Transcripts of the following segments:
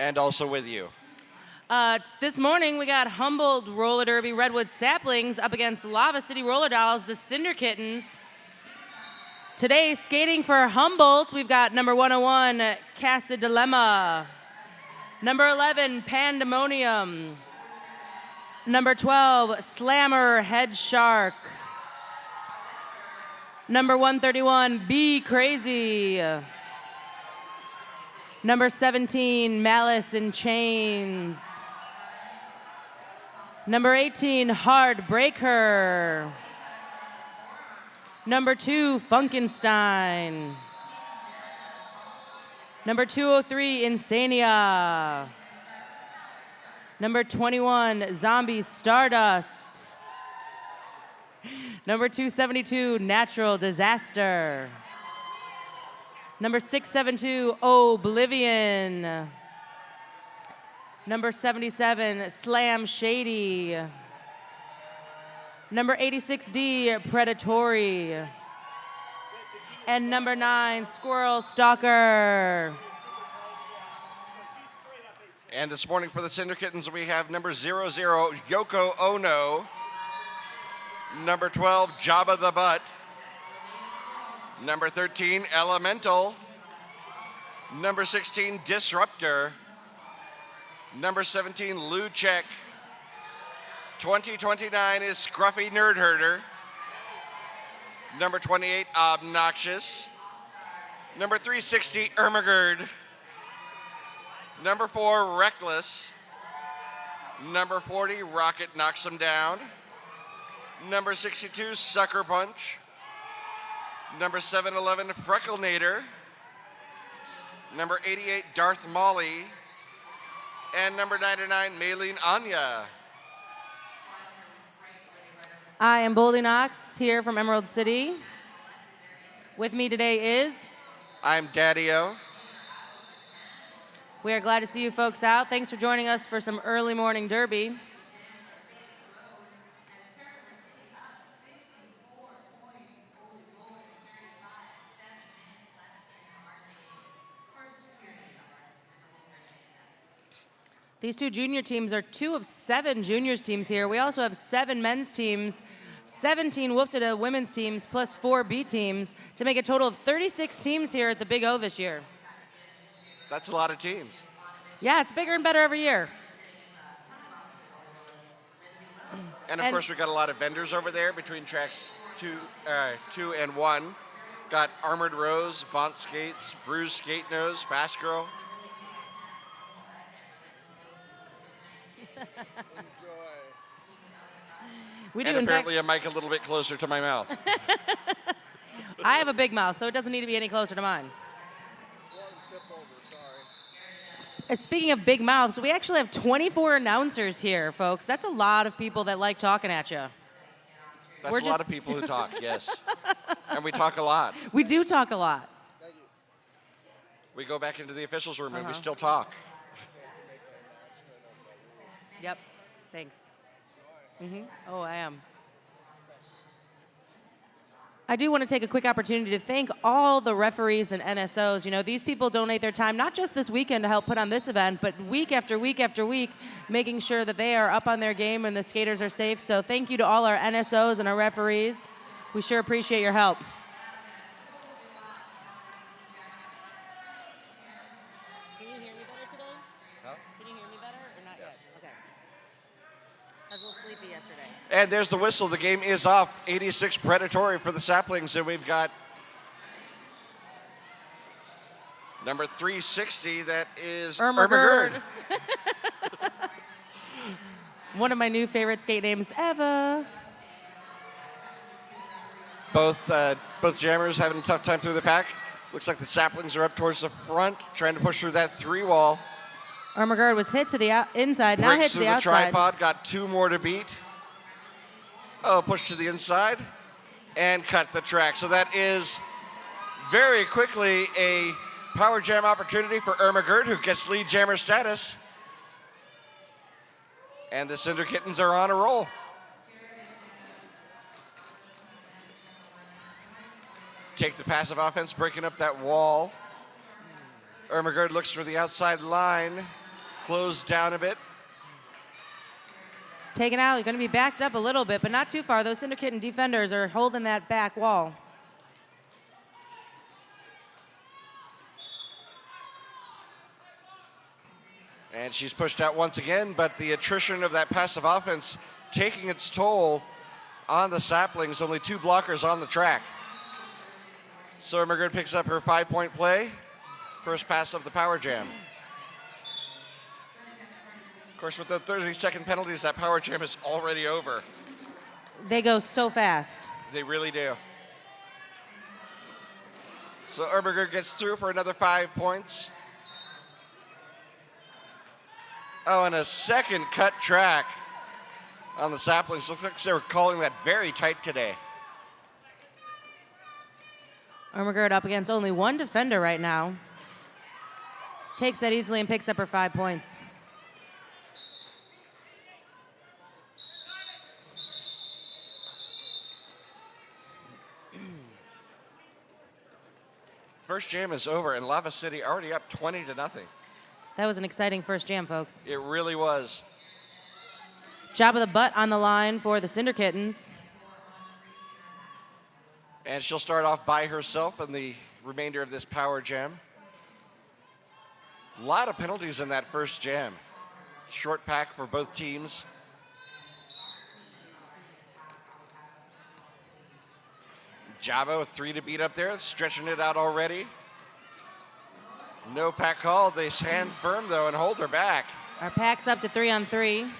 And also with you. This morning, we got Humboldt Roller Derby Redwood Saplings up against Lava City Roller Dolls, the Cinder Kittens. Today, skating for Humboldt, we've got number 101, Casa Dilemma. Number 11, Pandemonium. Number 12, Slammer Head Shark. Number 131, Be Crazy. Number 17, Malice in Chains. Number 18, Heartbreaker. Number 2, Funkenstein. Number 203, Insania. Number 21, Zombie Stardust. Number 272, Natural Disaster. Number 672, Oblivion. Number 77, Slam Shady. Number 86D, Predatory. And number 9, Squirrel Stalker. And this morning for the Cinder Kittens, we have number 00, Yoko Ono. Number 12, Jabba the Butt. Number 13, Elemental. Number 16, Disruptor. Number 17, Luchek. 2029 is Scruffy Nerd Herder. Number 28, Obnoxious. Number 360, Ermagerd. Number 4, Reckless. Number 40, Rocket Knocks Him Down. Number 62, Sucker Punch. Number 711, Frecklenator. Number 88, Darth Molly. And number 99, Maylene Anya. I am Boldy Knox here from Emerald City. With me today is... I'm Daddy-O. We are glad to see you folks out. Thanks for joining us for some early morning derby. These two junior teams are 2 of 7 juniors teams here. We also have 7 men's teams, 17 WFTDA women's teams, plus 4 B teams to make a total of 36 teams here at the Big O this year. That's a lot of teams. Yeah, it's bigger and better every year. And of course, we got a lot of vendors over there between tracks 2 and 1. Got Armored Rose, Bont Skates, Bruised Skate Nose, Fast Girl. We do, and in apparently fact, a mic a little bit closer to my mouth. I have a big mouth, so it doesn't need to be any closer to mine. Speaking of big mouths, we actually have 24 announcers here, folks. That's a lot of people that like talking at you. That's a lot of people who talk, yes. And we talk a lot. We do talk a lot. We go back into the officials' room and we still talk. Yep, thanks. Oh, I am. I do want to take a quick opportunity to thank all the referees and NSOs. You know, these people donate their time, not just this weekend to help put on this event, but week after week after week, making sure that they are up on their game and the skaters are safe. So thank you to all our NSOs and our referees. We sure appreciate your help. Can you hear me better today? Huh? Can you hear me better or not yet? Okay. I was a little sleepy yesterday. And there's the whistle. The game is off. 86 Predatory for the Saplings. And we've got number 360. That is Ermagerd. One of my new favorite skate names ever. Both jammers having a tough time through the pack. Looks like the Saplings are up towards the front, trying to push through that 3-wall. Ermagerd was hit to the inside, now hit to the outside. Tripod, got 2 more to beat. Oh, push to the inside and cut the track. So that is very quickly a power jam opportunity for Ermagerd, who gets lead jammer status. And the Cinder Kittens are on a roll. Take the passive offense, breaking up that wall. Ermagerd looks for the outside line. closed down a bit. Taken out, you're going to be backed up a little bit, but not too far. Those Cinder Kitten defenders are holding that back wall. And she's pushed out once again, but the attrition of that passive offense taking its toll on the Saplings. Only 2 blockers on the track. So Immigrant picks up her 5-point play. First pass of the Power Jam. Of course, with the 30-second penalties, that Power Jam is already over. They go so fast. They really do. So Erberger gets through for another 5 points. Oh, and a second cut track on the Saplings. Looks like they were calling that very tight today. Ermagerd up against only 1 defender right now. Takes that easily and picks up her 5 points. First jam is over, and Lava City already up 20-0. That was an exciting first jam, folks. It really was. Job of the butt on the line for the Cinder Kittens. And she'll start off by herself in the remainder of this Power Jam. A lot of penalties in that first jam. Short pack for both teams. Java with 3 to beat up there, stretching it out already. No pack called. They stand firm, though, and hold her back. Our pack's up to 3-on-3.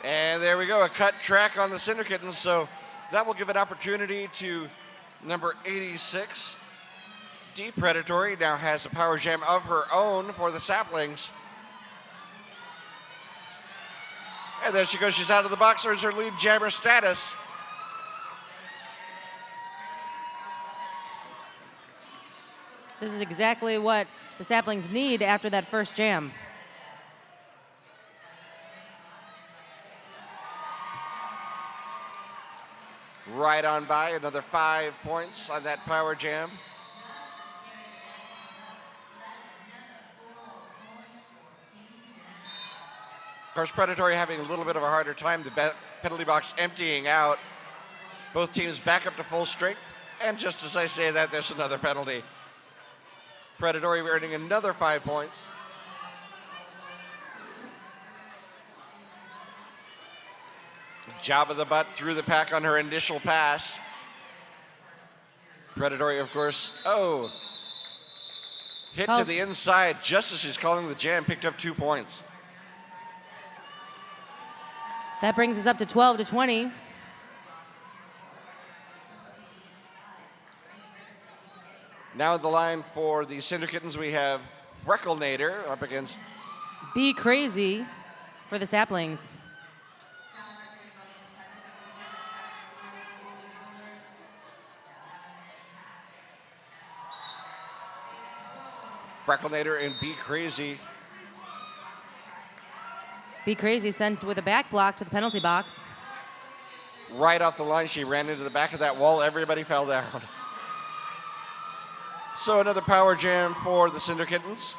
And there we go, a cut track on the Cinder Kittens, so that will give an opportunity to number 86. D Predatory now has a Power Jam of her own for the Saplings. And there she goes, she's out of the box, earns her lead jammer status. This is exactly what the Saplings need after that first jam. Right on by, another 5 points on that Power Jam. Of course, Predatory having a little bit of a harder time, the penalty box emptying out. Both teams back up to full strength, and just as I say that, there's another penalty. Predatory earning another 5 points. Job of the butt through the pack on her initial pass. Predatory, of course, hit to the inside just as she's calling the jam, picked up 2 points. That brings us up to 12-20. Now in the line for the Cinder Kittens, we have Frecklenator up against Be Crazy for the Saplings. Frecklenator and Be Crazy. Be Crazy sent with a back block to the penalty box. Right off the line, she ran into the back of that wall. Everybody fell down. So another Power Jam for the Cinder Kittens.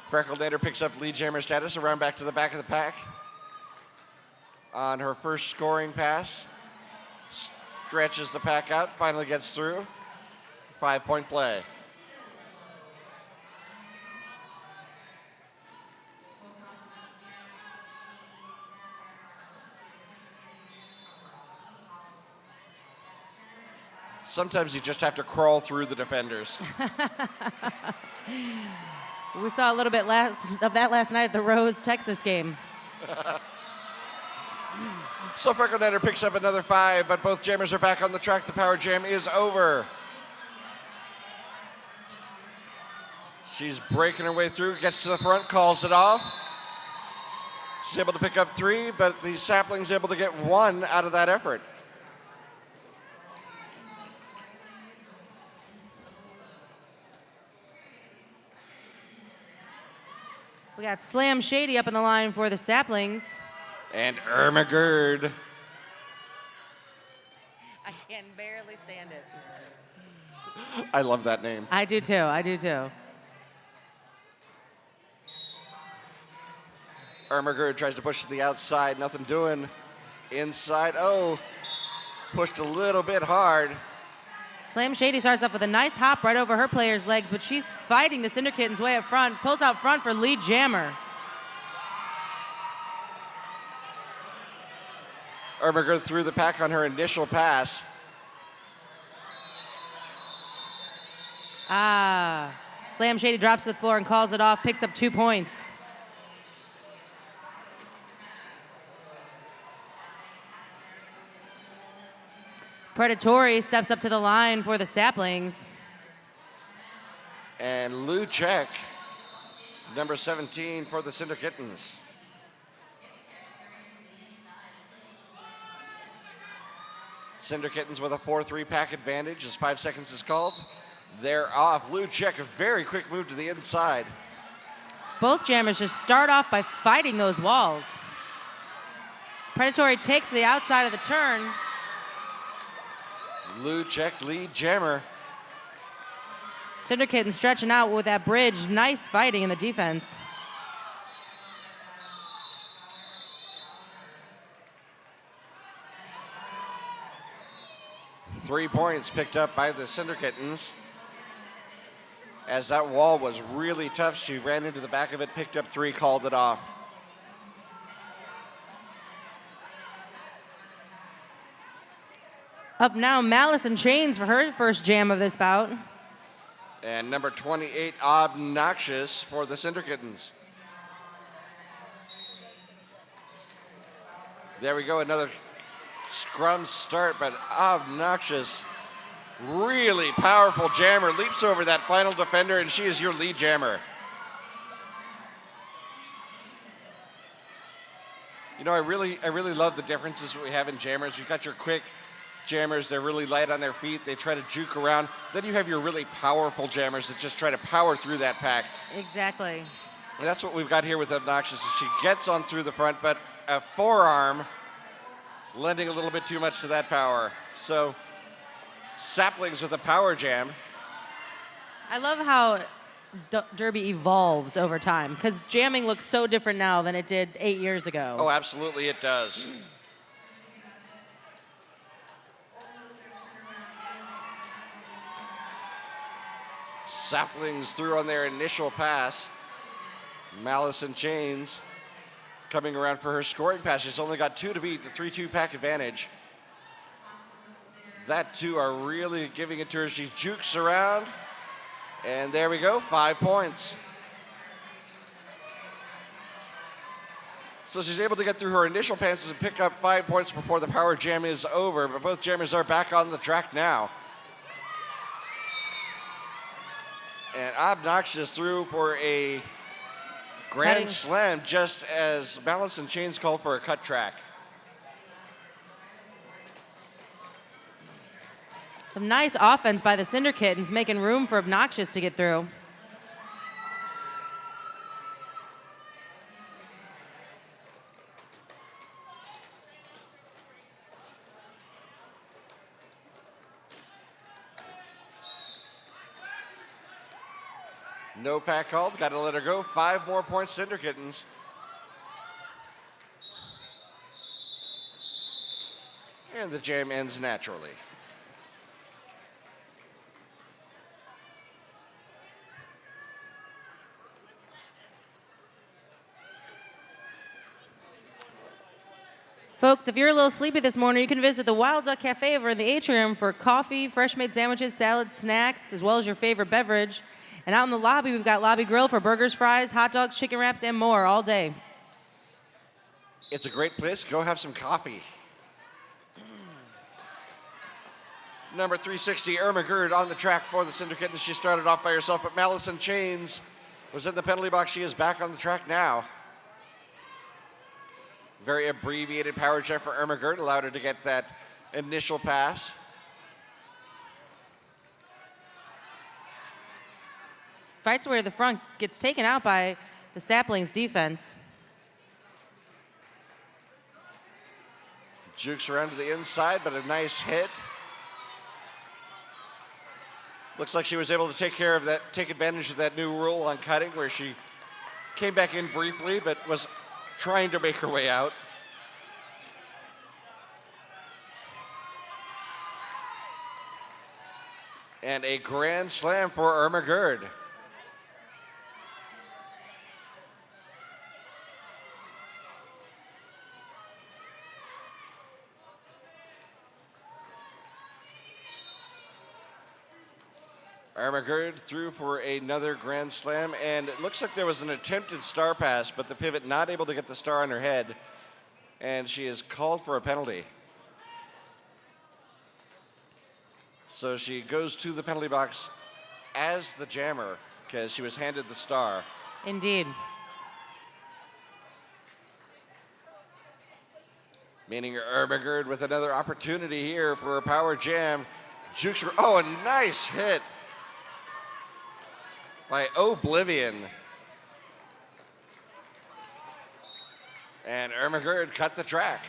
Frecklenator picks up lead jammer status, around back to the back of the pack. On her first scoring pass. Stretches the pack out, finally gets through. 5-point play. Sometimes you just have to crawl through the defenders. We saw a little bit of that last night at the Rose, Texas game. So Frecklenator picks up another 5, but both jammers are back on the track. The Power Jam is over. She's breaking her way through, gets to the front, calls it off. She's able to pick up 3, but the Sapling's able to get 1 out of that effort. We got Slam Shady up in the line for the Saplings. And Ermagerd. I can barely stand it. I love that name. I do too. I do too. Ermagerd tries to push to the outside. Nothing doing. Inside. Oh, pushed a little bit hard. Slam Shady starts off with a nice hop right over her player's legs, but she's fighting the Cinder Kitten's way up front. Pulls out front for lead jammer. Ermagerd threw the pack on her initial pass. Slam Shady drops to the floor and calls it off, picks up 2 points. Predatory steps up to the line for the Saplings. And Luchek, number 17 for the Cinder Kittens. Cinder Kittens with a 4-3 pack advantage as 5 seconds is called. They're off. Luchek, a very quick move to the inside. Both jammers just start off by fighting those walls. Predatory takes the outside of the turn. Luchek, lead jammer. Cinder Kitten stretching out with that bridge. Nice fighting in the defense. Three points picked up by the Cinder Kittens. As that wall was really tough, she ran into the back of it, picked up 3, called it off. Up now, Malice in Chains for her first jam of this bout. And number 28, Obnoxious for the Cinder Kittens. There we go, another scrum start, but Obnoxious, really powerful jammer, leaps over that final defender, and she is your lead jammer. You know, I really love the differences we have in jammers. You've got your quick jammers, they're really light on their feet, they try to juke around. Then you have your really powerful jammers that just try to power through that pack. Exactly. And that's what we've got here with Obnoxious. She gets on through the front, but a forearm lending a little bit too much to that power. So Saplings with a power jam. I love how Derby evolves over time, because jamming looks so different now than it did 8 years ago. Oh, absolutely it does. Saplings through on their initial pass. Malice in Chains coming around for her scoring pass. She's only got 2 to beat the 3-2 pack advantage. That 2 are really giving it to her. She jukes around. And there we go, 5 points. So she's able to get through her initial passes and pick up 5 points before the power jam is over. But both jammers are back on the track now. And Obnoxious through for a grand slam, just as Malice in Chains called for a cut track. Some nice offense by the Cinder Kittens, making room for Obnoxious to get through. No pack called, got to let her go. 5 more points, Cinder Kittens. And the jam ends naturally. Folks, if you're a little sleepy this morning, you can visit the Wild Duck Cafe over in the atrium for coffee, fresh-made sandwiches, salads, snacks, as well as your favorite beverage. And out in the lobby, we've got Lobby Grill for burgers, fries, hot dogs, chicken wraps, and more all day. It's a great place. Go have some coffee. Number 360, Ermagerd on the track for the Cinder Kittens. She started off by herself, but Malice in Chains was in the penalty box. She is back on the track now. Very abbreviated power jam for Ermagerd, allowed her to get that initial pass. Fights where the front gets taken out by the Saplings defense. Jukes around to the inside, but a nice hit. Looks like she was able to take advantage of that new rule on cutting where she came back in briefly but was trying to make her way out. And a grand slam for Irma Gerd. Irma Gerd threw for another grand slam, and it looks like there was an attempted star pass, but the pivot not able to get the star on her head, and she is called for a penalty. So she goes to the penalty box as the jammer because she was handed the star. Indeed. Meaning Irma Gerd with another opportunity here for a power jam. Jukes her, oh, a nice hit by Oblivion. And Irma Gerd cut the track.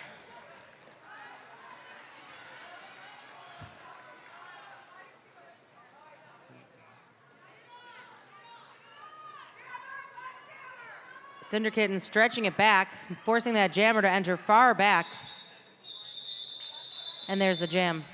Cinder Kitten stretching it back, forcing that jammer to enter far back. And there's the jam.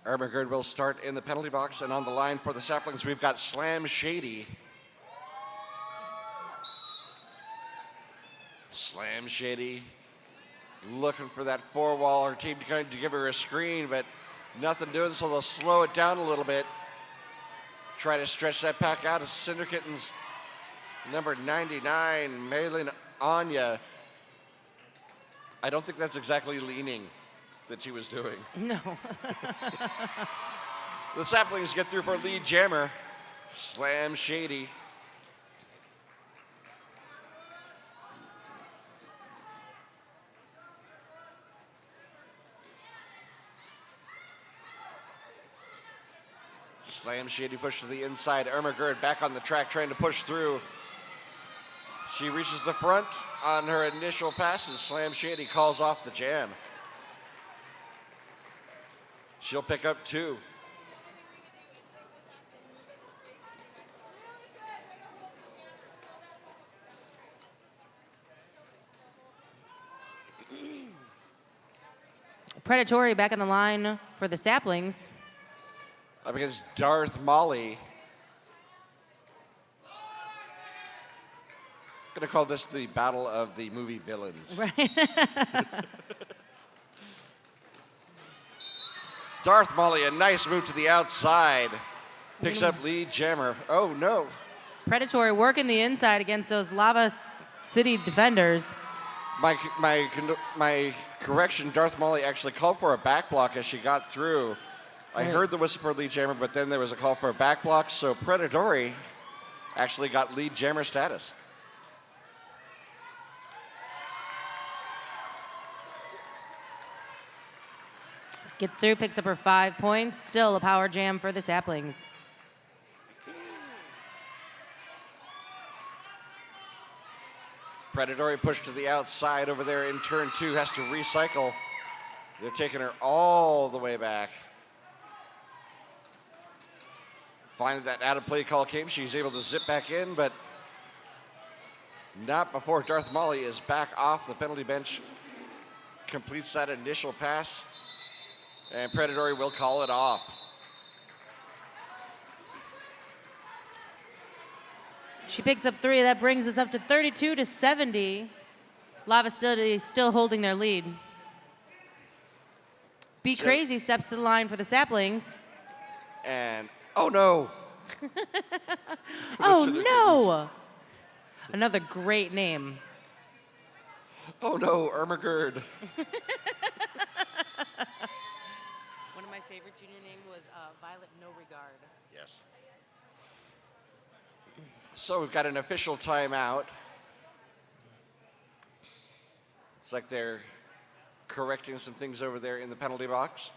Irma Gerd will start in the penalty box, and on the line for the Saplings, we've got Slam Shady. Slam Shady looking for that four wall. Her team trying to give her a screen, but nothing doing, so they'll slow it down a little bit. Try to stretch that pack out as Cinder Kittens, number 99, Maylin Anya. I don't think that's exactly leaning that she was doing. No. The Saplings get through for lead jammer, Slam Shady. Slam Shady push to the inside. Irma Gerd back on the track trying to push through. She reaches the front on her initial passes. Slam Shady calls off the jam. She'll pick up two. Predatory back on the line for the Saplings. Up against Darth Molly. I'm gonna call this the battle of the movie villains. Right. Darth Molly, a nice move to the outside. Picks up lead jammer. Oh no. Predatory working the inside against those Lava City defenders. My correction, Darth Molly actually called for a back block as she got through. I heard the whistle for lead jammer, but then there was a call for a back block, so Predatory actually got lead jammer status. Gets through, picks up her 5 points. Still a power jam for the Saplings. Predatory push to the outside over there in turn two, has to recycle. They're taking her all the way back. Finally, that out of play call came. She's able to zip back in, but not before Darth Molly is back off the penalty bench. Completes that initial pass, and Predatory will call it off. She picks up 3. That brings us up to 32-70. Lava City still holding their lead. Be Crazy steps to the line for the Saplings. And oh no. Oh no. Another great name. Oh no, Irma Gerd. One of my favorite junior names was Violet No Regard. Yes. So we've got an official timeout. It's like they're correcting some things over there in the penalty box.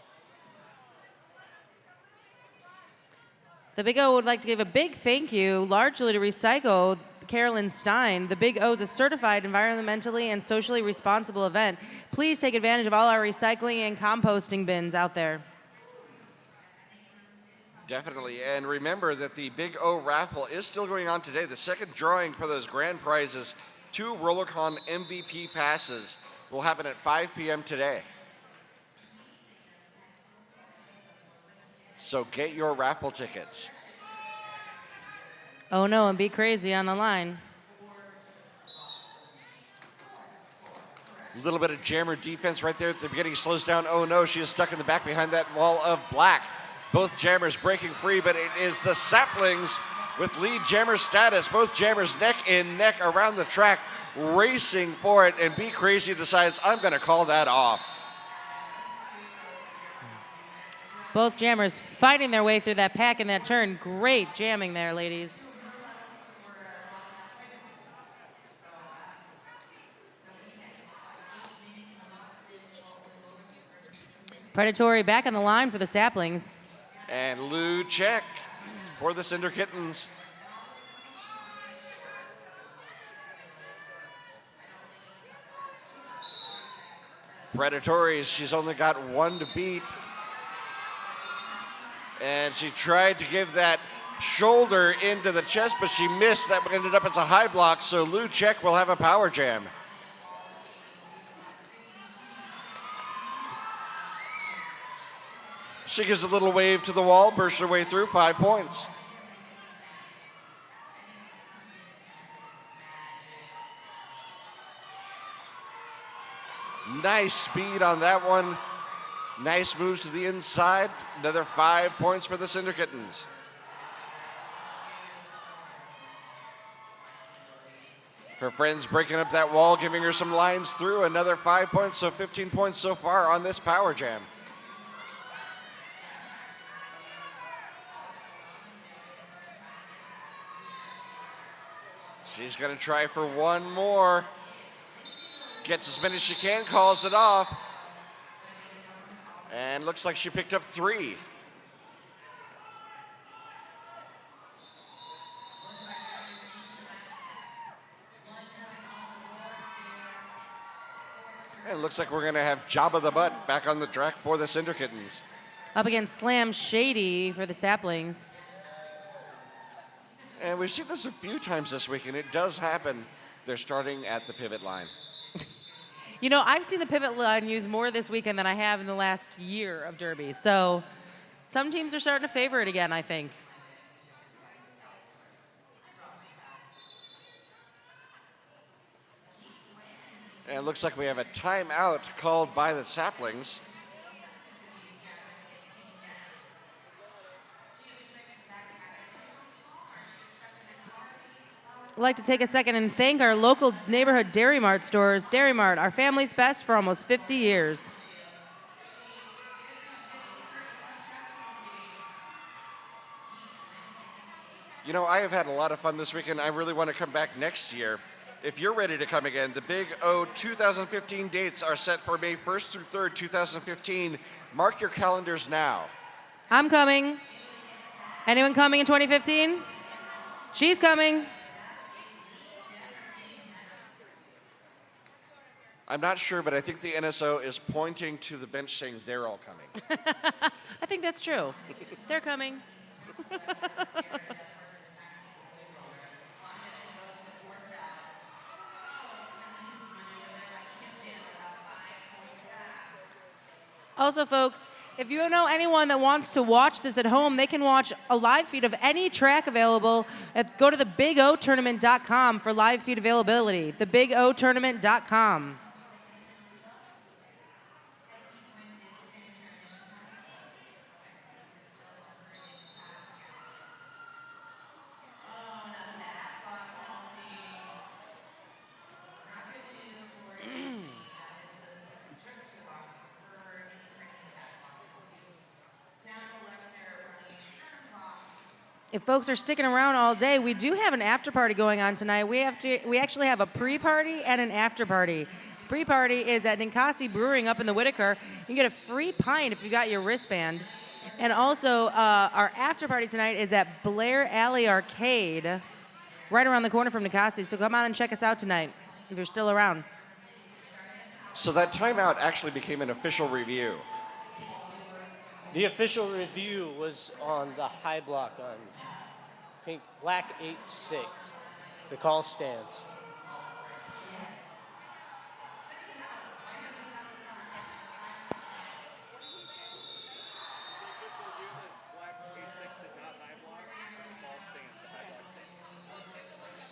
The Big O would like to give a big thank you, largely to Recycle Carolyn Stein. The Big O is a certified environmentally and socially responsible event. Please take advantage of all our recycling and composting bins out there. Definitely, and remember that the Big O raffle is still going on today. The second drawing for those grand prizes, 2 RollerCon MVP passes, will happen at 5 p.m. today. So get your raffle tickets. Oh no, and be crazy on the line. A little bit of jammer defense right there at the beginning, slows down. Oh no, she is stuck in the back behind that wall of black. Both jammers breaking free, but it is the Saplings with lead jammer status. Both jammers neck and neck around the track, racing for it, and Be Crazy decides, I'm going to call that off. Both jammers fighting their way through that pack in that turn. Great jamming there, ladies. Predatory back on the line for the Saplings. And Lou check for the Cinder Kittens. Predatory, she's only got 1 to beat. And she tried to give that shoulder into the chest, but she missed. That ended up as a high block, so Lou check will have a power jam. She gives a little wave to the wall, bursts her way through, 5 points. Nice speed on that one. Nice moves to the inside. Another 5 points for the Cinder Kittens. Her friends breaking up that wall, giving her some lines through. Another 5 points, so 15 points so far on this power jam. She's going to try for 1 more. Gets as many as she can, calls it off. And looks like she picked up 3. And it looks like we're going to have Jabba the Butt back on the track for the Cinder Kittens. Up against Slam Shady for the Saplings. And we've seen this a few times this week, and it does happen. They're starting at the pivot line. You know, I've seen the pivot line used more this weekend than I have in the last year of Derby. So some teams are starting to favor it again, I think. And it looks like we have a timeout called by the Saplings. I'd like to take a second and thank our local neighborhood Dairy Mart stores. Dairy Mart, our family's best for almost 50 years. You know, I have had a lot of fun this weekend. I really want to come back next year. If you're ready to come again, the Big O 2015 dates are set for May 1st through 3rd, 2015. Mark your calendars now. I'm coming. Anyone coming in 2015? She's coming. I'm not sure, but I think the NSO is pointing to the bench saying they're all coming. I think that's true. They're coming. Also, folks, if you know anyone that wants to watch this at home, they can watch a live feed of any track available. Go to thebigotournament.com for live feed availability. Thebigotournament.com. If folks are sticking around all day, we do have an after party going on tonight. We actually have a pre-party and an after party. Pre-party is at Ninkasi Brewing up in the Whitaker. You can get a free pint if you got your wristband. And also, our after party tonight is at Blair Alley Arcade, right around the corner from Ninkasi. So come on and check us out tonight if you're still around. So that timeout actually became an official review. The official review was on the high block on pink, black 8-6. The call stands.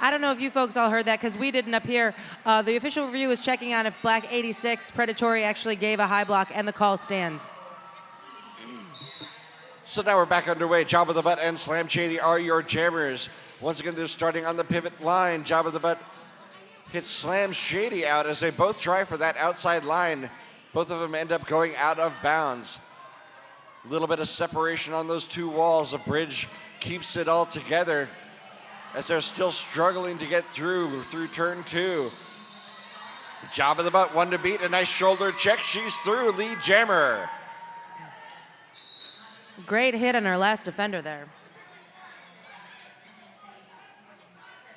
I don't know if you folks all heard that because we didn't up here. The official review is checking on if Black 86 Predatory actually gave a high block and the call stands. So now we're back underway. Job of the Butt and Slam Shady are your jammers. Once again, they're starting on the pivot line. Job of the Butt hits Slam Shady out as they both try for that outside line. Both of them end up going out of bounds. A little bit of separation on those two walls. The bridge keeps it all together as they're still struggling to get through turn 2. Job of the Butt, one to beat, a nice shoulder check. She's through, lead jammer. Great hit on our last defender there.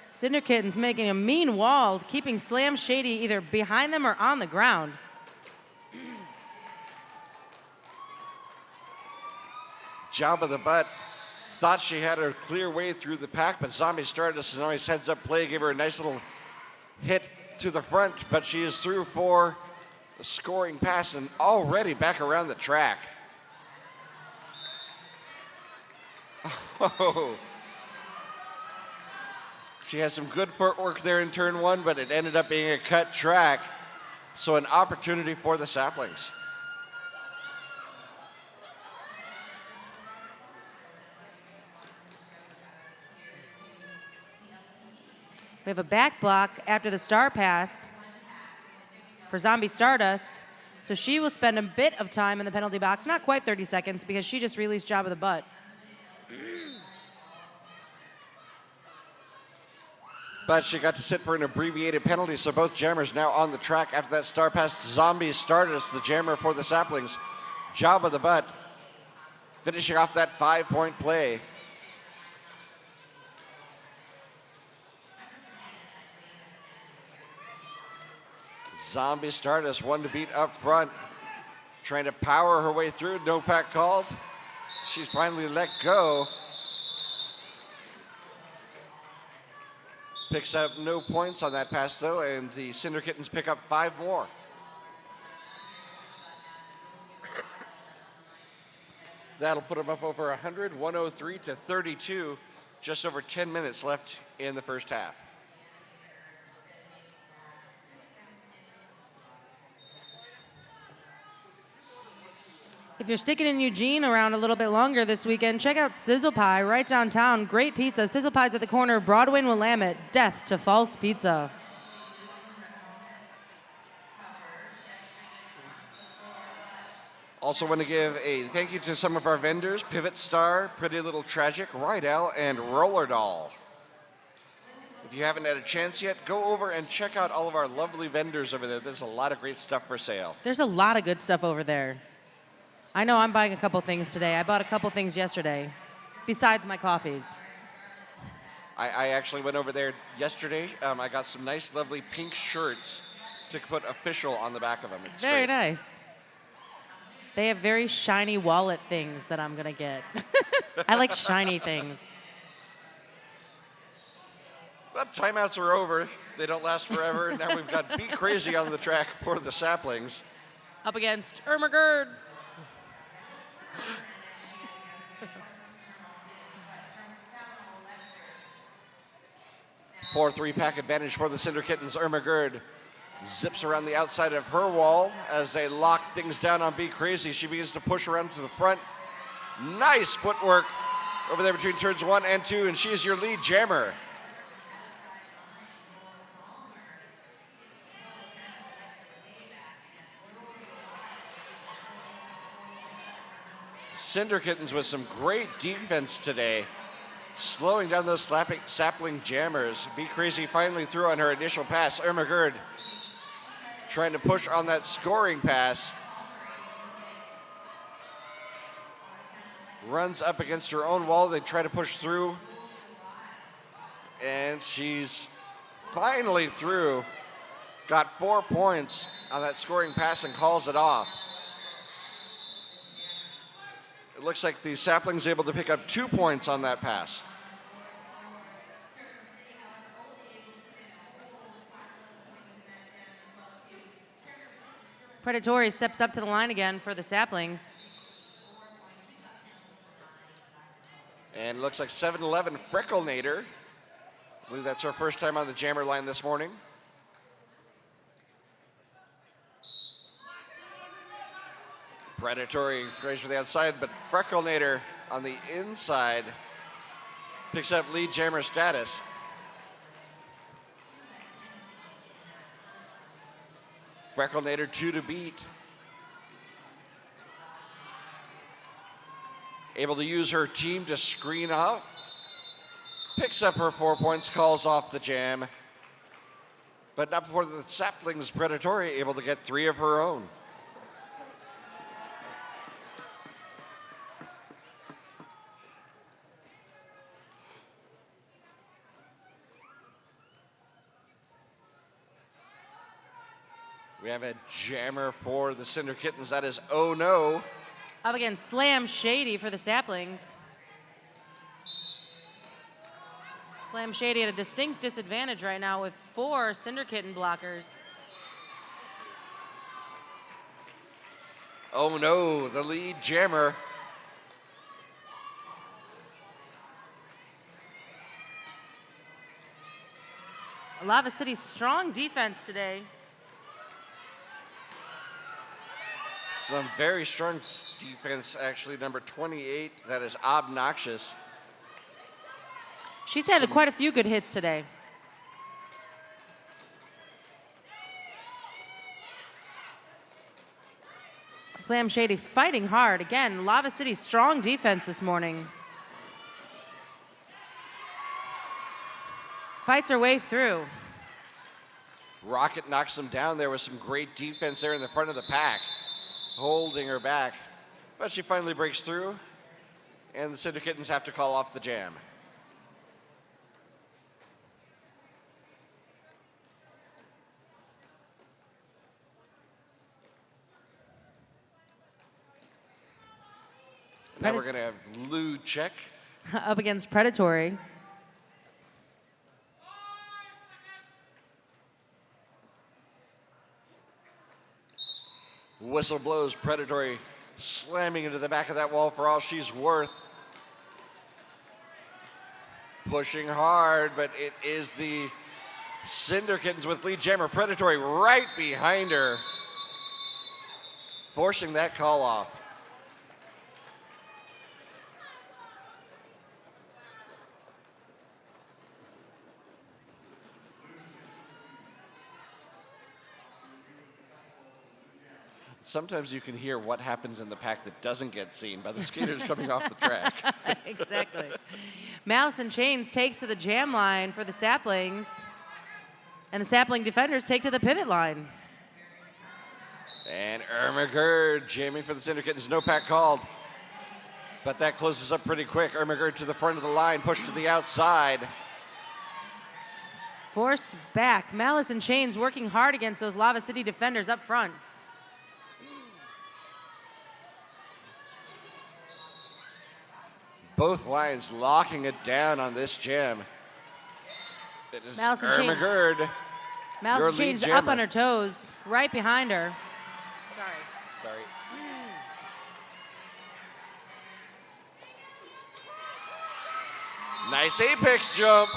Cinder Kittens making a mean wall, keeping Slam Shady either behind them or on the ground. Job of the Butt thought she had a clear way through the pack, but Zombie Stardust, a nice heads-up play, gave her a nice little hit to the front, but she is through for a scoring pass and already back around the track. Oh. She had some good footwork there in turn 1, but it ended up being a cut track, so an opportunity for the Saplings. We have a back block after the star pass for Zombie Stardust. So she will spend a bit of time in the penalty box, not quite 30 seconds, because she just released Job of the Butt. But she got to sit for an abbreviated penalty, so both jammers now on the track after that star pass. Zombie Stardust, the jammer for the Saplings. Job of the Butt, finishing off that 5-point play. Zombie Stardust, one to beat up front, trying to power her way through. No pack called. She's finally let go. Picks up no points on that pass, though, and the Cinder Kittens pick up 5 more. That'll put them up over 100, 103 to 32. Just over 10 minutes left in the first half. If you're sticking in Eugene around a little bit longer this weekend, check out Sizzle Pie right downtown. Great pizza. Sizzle Pie's at the corner of Broadway and Willamette. Death to false pizza. Also want to give a thank you to some of our vendors, Pivot Star, Pretty Little Tragic, Rydell, and Roller Doll. If you haven't had a chance yet, go over and check out all of our lovely vendors over there. There's a lot of great stuff for sale. There's a lot of good stuff over there. I know I'm buying a couple things today. I bought a couple things yesterday, besides my coffees. I actually went over there yesterday. I got some nice, lovely pink shirts to put official on the back of them. It's Very great. nice. They have very shiny wallet things that I'm going to get. I like shiny things. But timeouts are over. They don't last forever. And now we've got Be Crazy on the track for the Saplings. Up against Irma Gerd. 4-3 pack advantage for the Cinder Kittens. Irma Gerd zips around the outside of her wall as they lock things down on Be Crazy. She begins to push around to the front. Nice footwork over there between turns 1 and 2, and she is your lead jammer. Cinder Kittens with some great defense today, slowing down those sapling jammers. Be Crazy finally threw on her initial pass. Irma Gerd trying to push on that scoring pass. Runs up against her own wall. They try to push through. And she's finally through. Got 4 points on that scoring pass and calls it off. It looks like the Saplings able to pick up 2 points on that pass. Predatory steps up to the line again for the Saplings. And it looks like 7-11 Frecklenator. I believe that's her first time on the jammer line this morning. Predatory goes for the outside, but Frecklenator on the inside picks up lead jammer status. Frecklenator 2 to beat. Able to use her team to screen out. Picks up her 4 points, calls off the jam. But not before the Saplings Predatory able to get 3 of her own. We have a jammer for the Cinder Kittens. That is Oh No. Up against Slam Shady for the Saplings. Slam Shady at a distinct disadvantage right now with 4 Cinder Kitten blockers. Oh No, the lead jammer. Lava City's strong defense today. Some very strong defense, actually. Number 28, that is Obnoxious. She's had quite a few good hits today. Slam Shady fighting hard. Again, Lava City's strong defense this morning. Fights her way through. Rocket knocks them down. There was some great defense there in the front of the pack, holding her back. But she finally breaks through, and the Cinder Kittens have to call off the jam. Now we're going to have Lou check. Up against Predatory. Whistle blows. Predatory slamming into the back of that wall for all she's worth. Pushing hard, but it is the Cinder Kittens with lead jammer Predatory right behind her, forcing that call off. Sometimes you can hear what happens in the pack that doesn't get seen by the skaters coming off the track. Exactly. Malice in Chains takes to the jam line for the Saplings. And the Sapling defenders take to the pivot line. And Irma Gerd jamming for the Cinder Kittens. No pack called. But that closes up pretty quick. Irma Gerd to the front of the line, pushed to the outside. Forced back. Malice in Chains working hard against those Lava City defenders up front. Both lines locking it down on this jam. It is Malice in Irma Chains. Gerd. Malice in Chains up on her toes, right behind her. Sorry. Nice apex jump.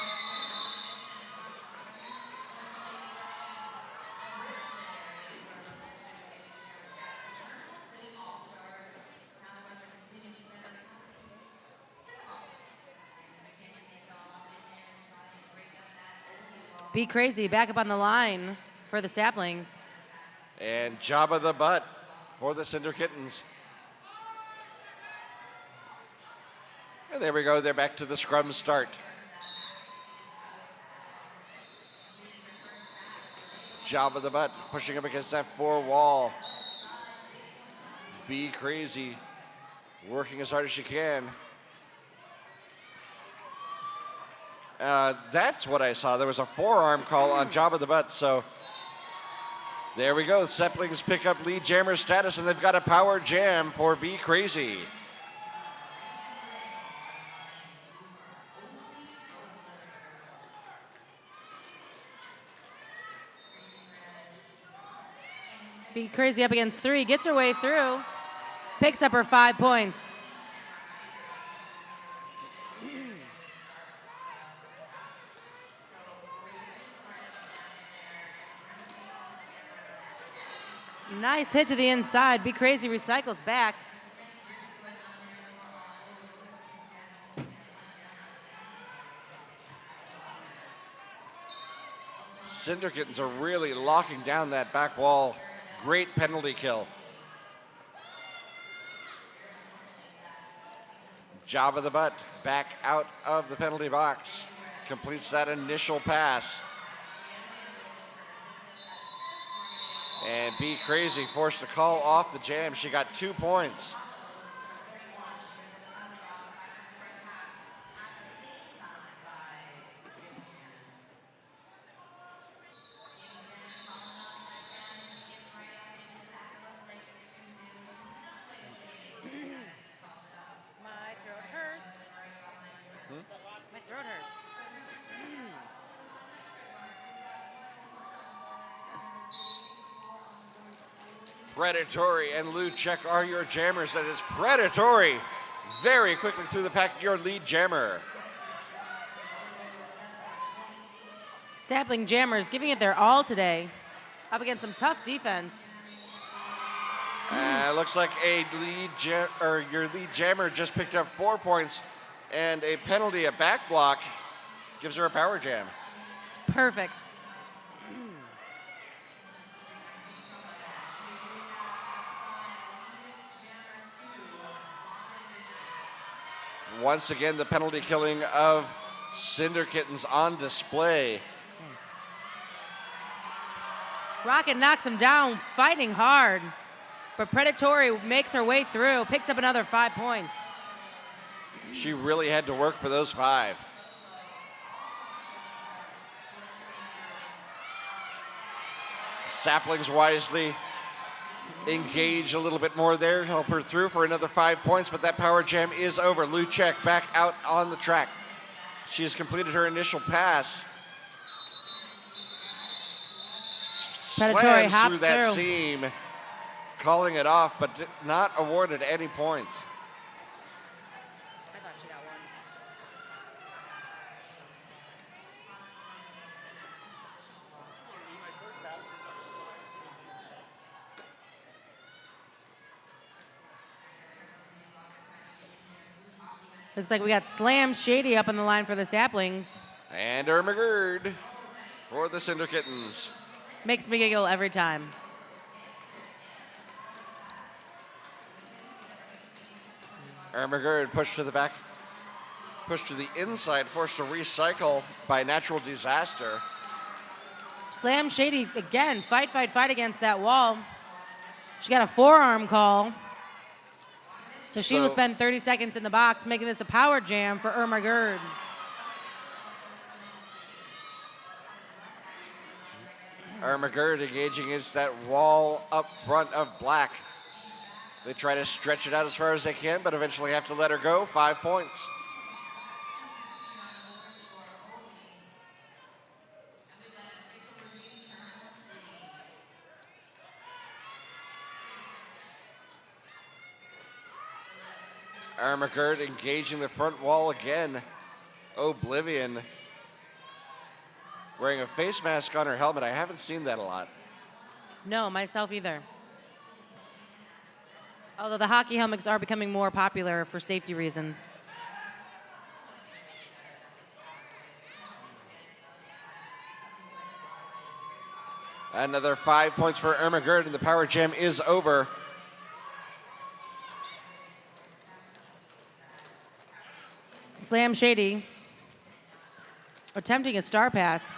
Be Crazy back up on the line for the Saplings. And Jabba the Butt for the Cinder Kittens. And there we go. They're back to the scrum start. Job of the butt, pushing up against that 4 wall. Be Crazy, working as hard as she can. That's what I saw. There was a forearm call on Job of the butt, so there we go. Saplings pick up lead jammer status, and they've got a power jam for Be Crazy. Be Crazy up against 3, gets her way through, picks up her 5 points. Nice hit to the inside. Be Crazy recycles back. Cinder Kittens are really locking down that back wall. Great penalty kill. Job of the butt back out of the penalty box. Completes that initial pass. And Be Crazy forced to call off the jam. She got 2 points. My throat hurts. My throat hurts. Predatory and Lou Check are your jammers. That is Predatory. Very quickly through the pack, your lead jammer. Sapling Jammers giving it their all today. Up against some tough defense. Looks like your lead jammer just picked up 4 points, and a penalty, a back block, gives her a power jam. Perfect. Once again, the penalty killing of Cinder Kittens on display. Thanks. Rocket knocks him down, fighting hard. But Predatory makes her way through, picks up another 5 points. She really had to work for those 5. Saplings wisely engage a little bit more there, help her through for another 5 points, but that power jam is over. Lou Check back out on the track. She has completed her initial pass. Predatory Slams hops through that through. seam, calling it off, but not awarded any points. I thought she got one. Looks like we got Slam Shady up on the line for the Saplings. And Irma Gerd for the Cinder Kittens. Makes me giggle every time. Irma Gerd pushed to the back, pushed to the inside, forced to recycle by natural disaster. Slam Shady again, fight against that wall. She got a forearm call. So she will spend 30 seconds in the box, making this a power jam for Irma Gerd. Irma Gerd engaging against that wall up front of black. They try to stretch it out as far as they can, but eventually have to let her go. 5 points. Irma Gerd engaging the front wall again. Oblivion wearing a face mask on her helmet. I haven't seen that a lot. No, myself either. Although the hockey helmets are becoming more popular for safety reasons. Another 5 points for Irma Gerd, and the power jam is over. Slam Shady attempting a star pass.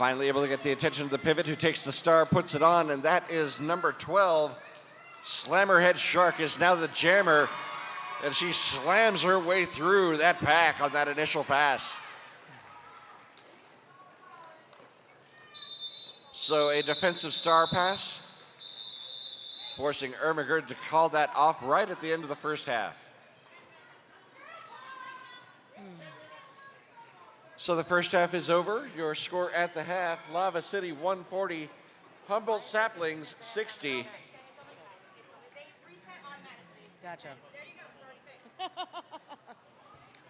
Finally able to get the attention of the pivot, who takes the star, puts it on, and that is number 12. Slammerhead Shark is now the jammer, and she slams her way through that pack on that initial pass. So a defensive star pass, forcing Ermagerd to call that off right at the end of the first half. So the first half is over. Your score at the half, Lava City 140, Humboldt Saplings 60. Gotcha.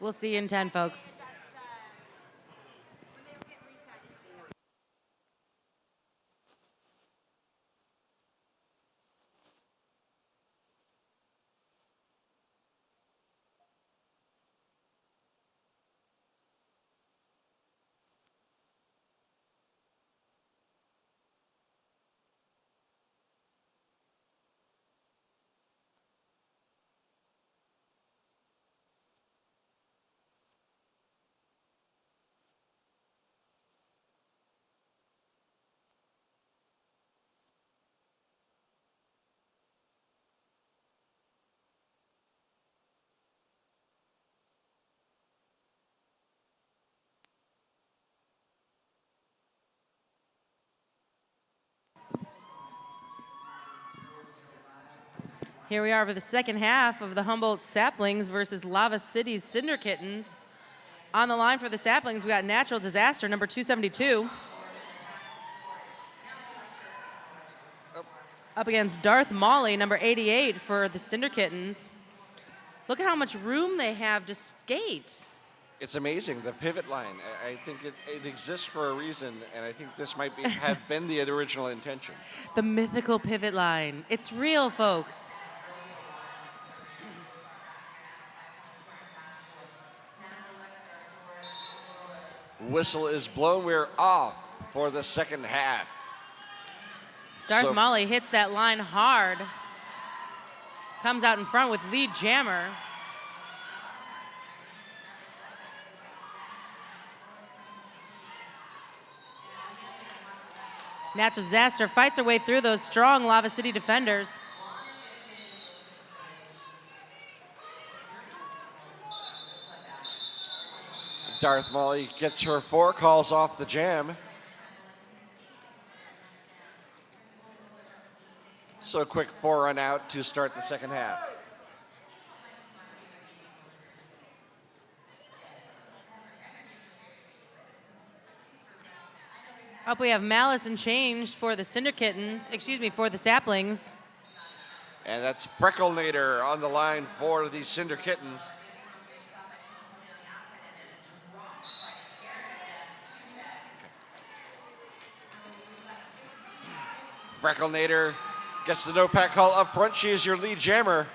We'll see you in 10, folks. Here we are for the second half of the Humboldt Saplings versus Lava City's Cinder Kittens. On the line for the Saplings, we got Natural Disaster, number 272. Up against Darth Molly, number 88 for the Cinder Kittens. Look at how much room they have to skate. It's amazing, the pivot line. I think it exists for a reason, and I think this might have been the original intention. The mythical pivot line. It's real, folks. Whistle is blown. We're off for the second half. Darth Molly hits that line hard. Comes out in front with lead jammer. Natural Disaster fights her way through those strong Lava City defenders. Darth Molly gets her 4 calls off the jam. So a quick 4 run out to start the second half. Up we have Malice and Change for the Cinder Kittens, for the Saplings. And that's Frecklenator on the line for the Cinder Kittens. Frecklenator gets the no-pack call up front. She is your lead jammer.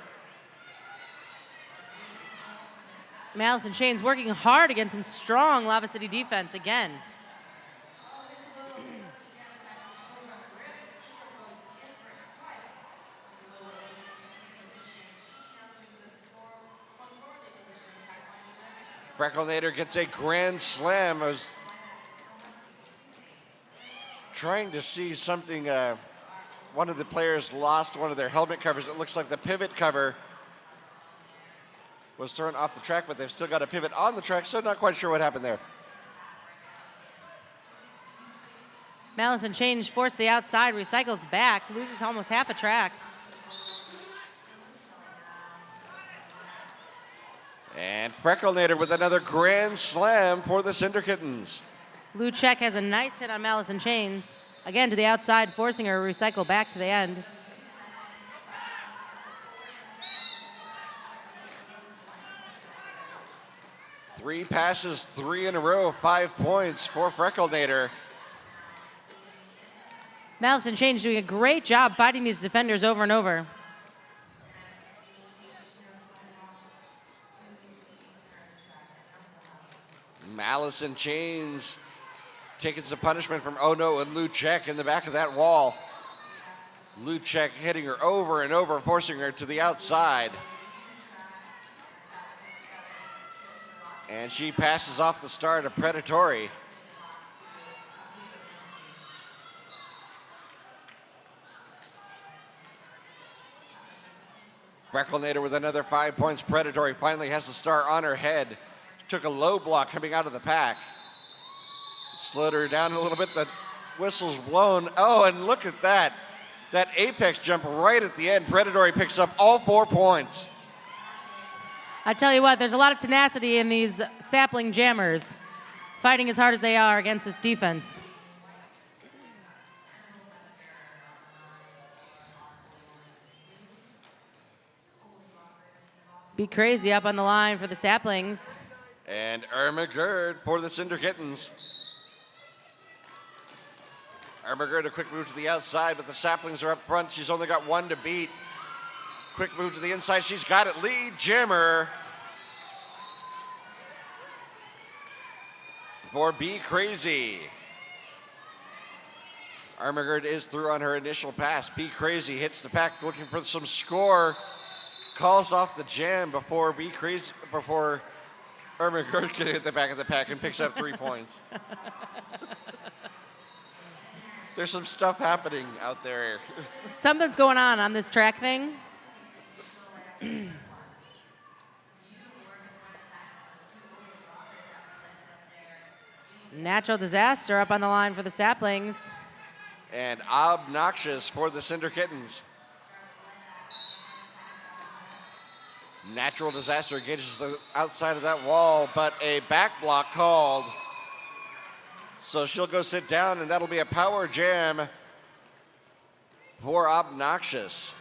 Malice and Chains working hard against some strong Lava City defense again. Frecklenator gets a grand slam. I was trying to see something. One of the players lost one of their helmet covers. It looks like the pivot cover was thrown off the track, but they've still got a pivot on the track, so not quite sure what happened there. Malice and Change force the outside, recycles back, loses almost half a track. And Frecklenator with another grand slam for the Cinder Kittens. Luchek has a nice hit on Malice and Chains. Again to the outside, forcing her to recycle back to the end. Three passes, 3 in a row, 5 points for Frecklenator. Malice and Change doing a great job fighting these defenders over and over. Malice and Chains taking some punishment from Ono and Luchek in the back of that wall. Luchek hitting her over and over, forcing her to the outside. And she passes off the star to Predatory. Frecklenator with another 5 points. Predatory finally has the star on her head. Took a low block coming out of the pack. Slowed her down a little bit. The whistle's blown. Oh, and look at that. That apex jump right at the end. Predatory picks up all 4 points. I tell you what, there's a lot of tenacity in these sapling jammers, fighting as hard as they are against this defense. Be Crazy up on the line for the saplings. And Irma Gerd for the Cinder Kittens. Irma Gerd, a quick move to the outside, but the saplings are up front. She's only got one to beat. Quick move to the inside. She's got it. Lead jammer for Be Crazy. Irma Gerd is through on her initial pass. Be Crazy hits the pack looking for some score. Calls off the jam before Irma Gerd can hit the back of the pack and picks up 3 points. There's some stuff happening out there. Something's going on this track thing. Natural Disaster up on the line for the saplings. And Obnoxious for the Cinder Kittens. Natural Disaster engages the outside of that wall, but a back block called. So she'll go sit down, and that'll be a power jam for Obnoxious.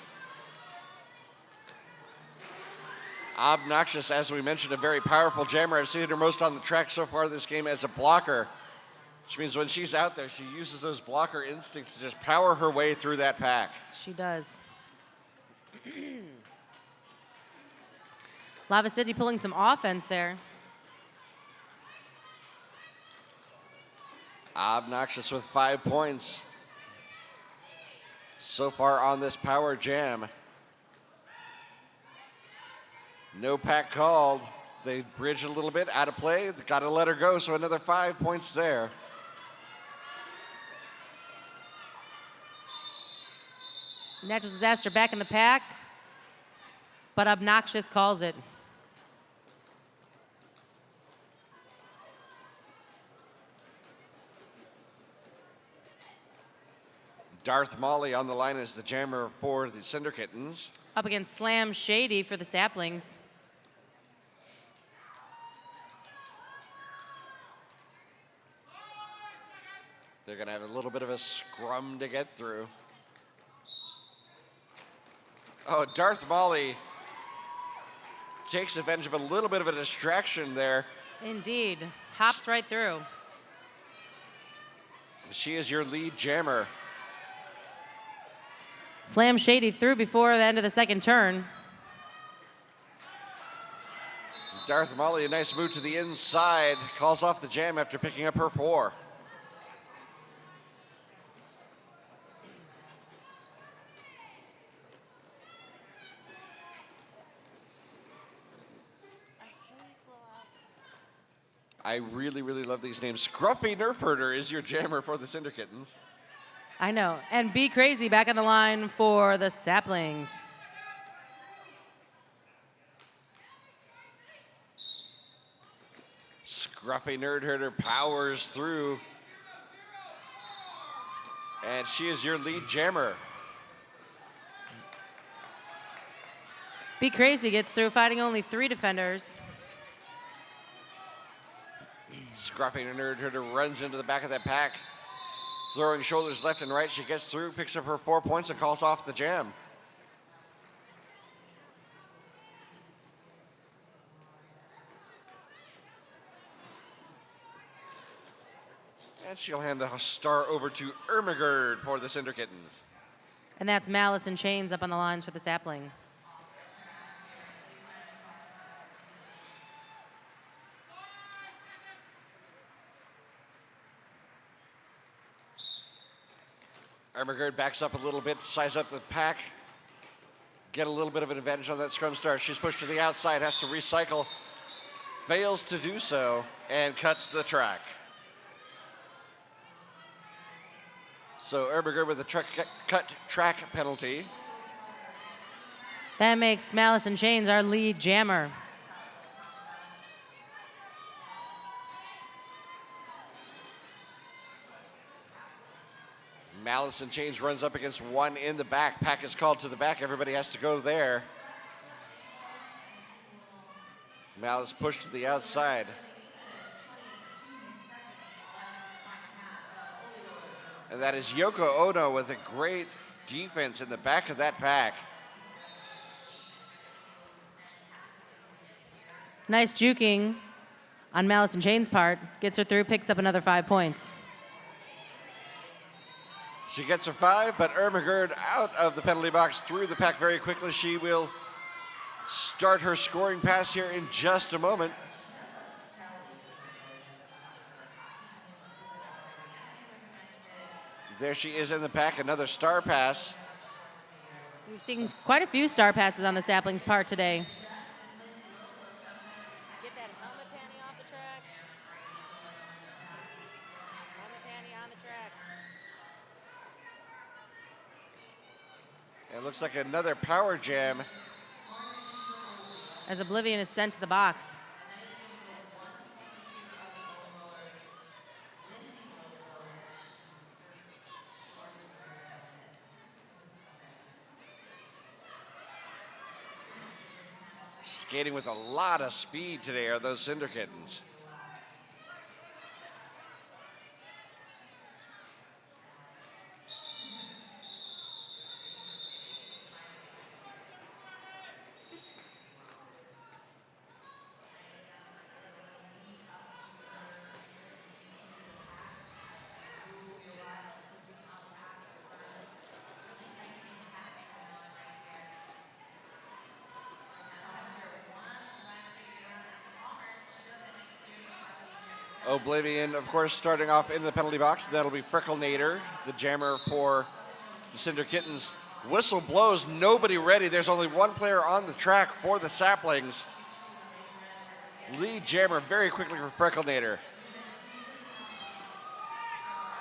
Obnoxious, as we mentioned, a very powerful jammer. I've seen her most on the track so far this game as a blocker, which means when she's out there, she uses those blocker instincts to just power her way through that pack. She does. Lava City pulling some offense there. Obnoxious with 5 points so far on this power jam. No pack called. They bridge a little bit, out of play. They got to let her go, so another 5 points there. Natural Disaster back in the pack, but Obnoxious calls it. Darth Molly on the line as the jammer for the Cinder Kittens. Up against Slam Shady for the saplings. They're going to have a little bit of a scrum to get through. Oh, Darth Molly takes advantage of a little bit of a distraction there. Indeed. Hops right through. She is your lead jammer. Slam Shady through before the end of the second turn. Darth Molly, a nice move to the inside, calls off the jam after picking up her 4. I really, really love these names. Scruffy Nerf Herder is your jammer for the Cinder Kittens. I know. And Be Crazy back on the line for the saplings. Scruffy Nerd Herder powers through. And she is your lead jammer. Be Crazy gets through fighting only 3 defenders. Scruffy Nerd Herder runs into the back of that pack. Throwing shoulders left and right, she gets through, picks up her 4 points, and calls off the jam. And she'll hand the star over to Ermagerd for the Cinder Kittens. And that's Malice and Chains up on the lines for the sapling. Ermagerd backs up a little bit, size up the pack, get a little bit of an advantage on that scrum star. She's pushed to the outside, has to recycle, fails to do so, and cuts the track. So Ermagerd with a cut track penalty. That makes Malice in Chains our lead jammer. Malice in Chains runs up against one in the back. Pack is called to the back. Everybody has to go there. Malice pushed to the outside. And that is Yoko Ono with a great defense in the back of that pack. Nice juking on Malice in Chains' part. Gets her through, picks up another 5 points. She gets her 5, but Ermagerd out of the penalty box through the pack very quickly. She will start her scoring pass here in just a moment. There she is in the pack, another star pass. We've seen quite a few star passes on the Saplings' part today. Get that helmet panty off the track. Helmet panty on the track. It looks like another power jam. As Oblivion is sent to the box. Skating with a lot of speed today are those Cinder Kittens. Oblivion, of course, starting off in the penalty box. That'll be Frecklenator, the jammer for the Cinder Kittens. Whistle blows, nobody ready. There's only one player on the track for the Saplings. Lead jammer very quickly for Frecklenator.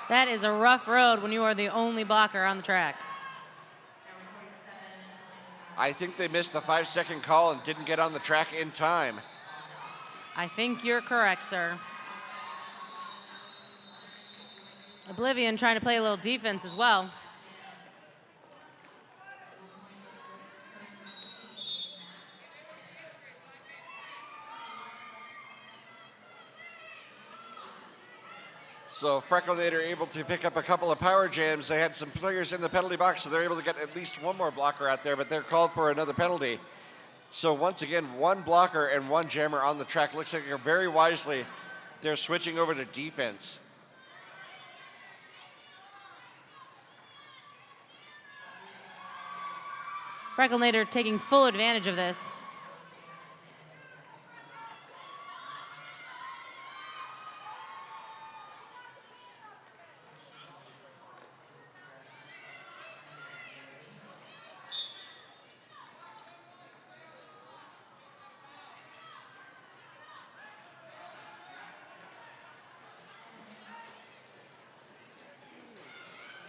That is a rough road when you are the only blocker on the track. I think they missed the 5-second call and didn't get on the track in time. I think you're correct, sir. Oblivion trying to play a little defense as well. So Frecklenator able to pick up a couple of power jams. They had some players in the penalty box, so they're able to get at least one more blocker out there, but they're called for another penalty. So once again, one blocker and one jammer on the track. Looks like very wisely they're switching over to defense. Frecklenator taking full advantage of this.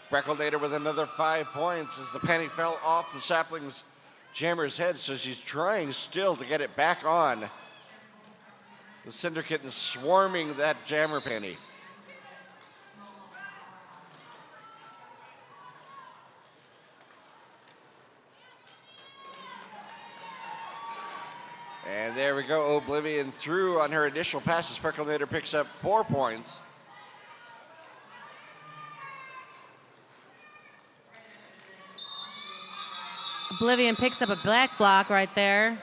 Frecklenator with another 5 points as the penny fell off the Saplings jammer's head, so she's trying still to get it back on. The Cinder Kitten swarming that jammer penny. And there we go, Oblivion through on her initial passes. Frecklenator picks up 4 points. Oblivion picks up a black block right there,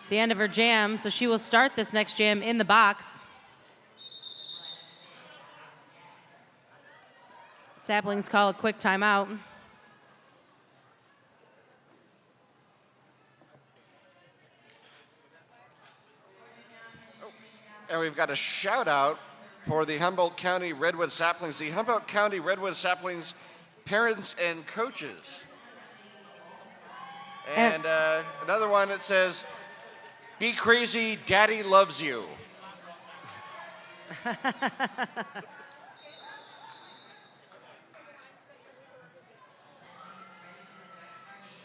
the end of her jam, so she will start this next jam in the box. Saplings call a quick timeout. And we've got a shout out for the Humboldt County Redwood Saplings, the Humboldt County Redwood Saplings parents and coaches. And another one that says, "Be crazy, Daddy loves you."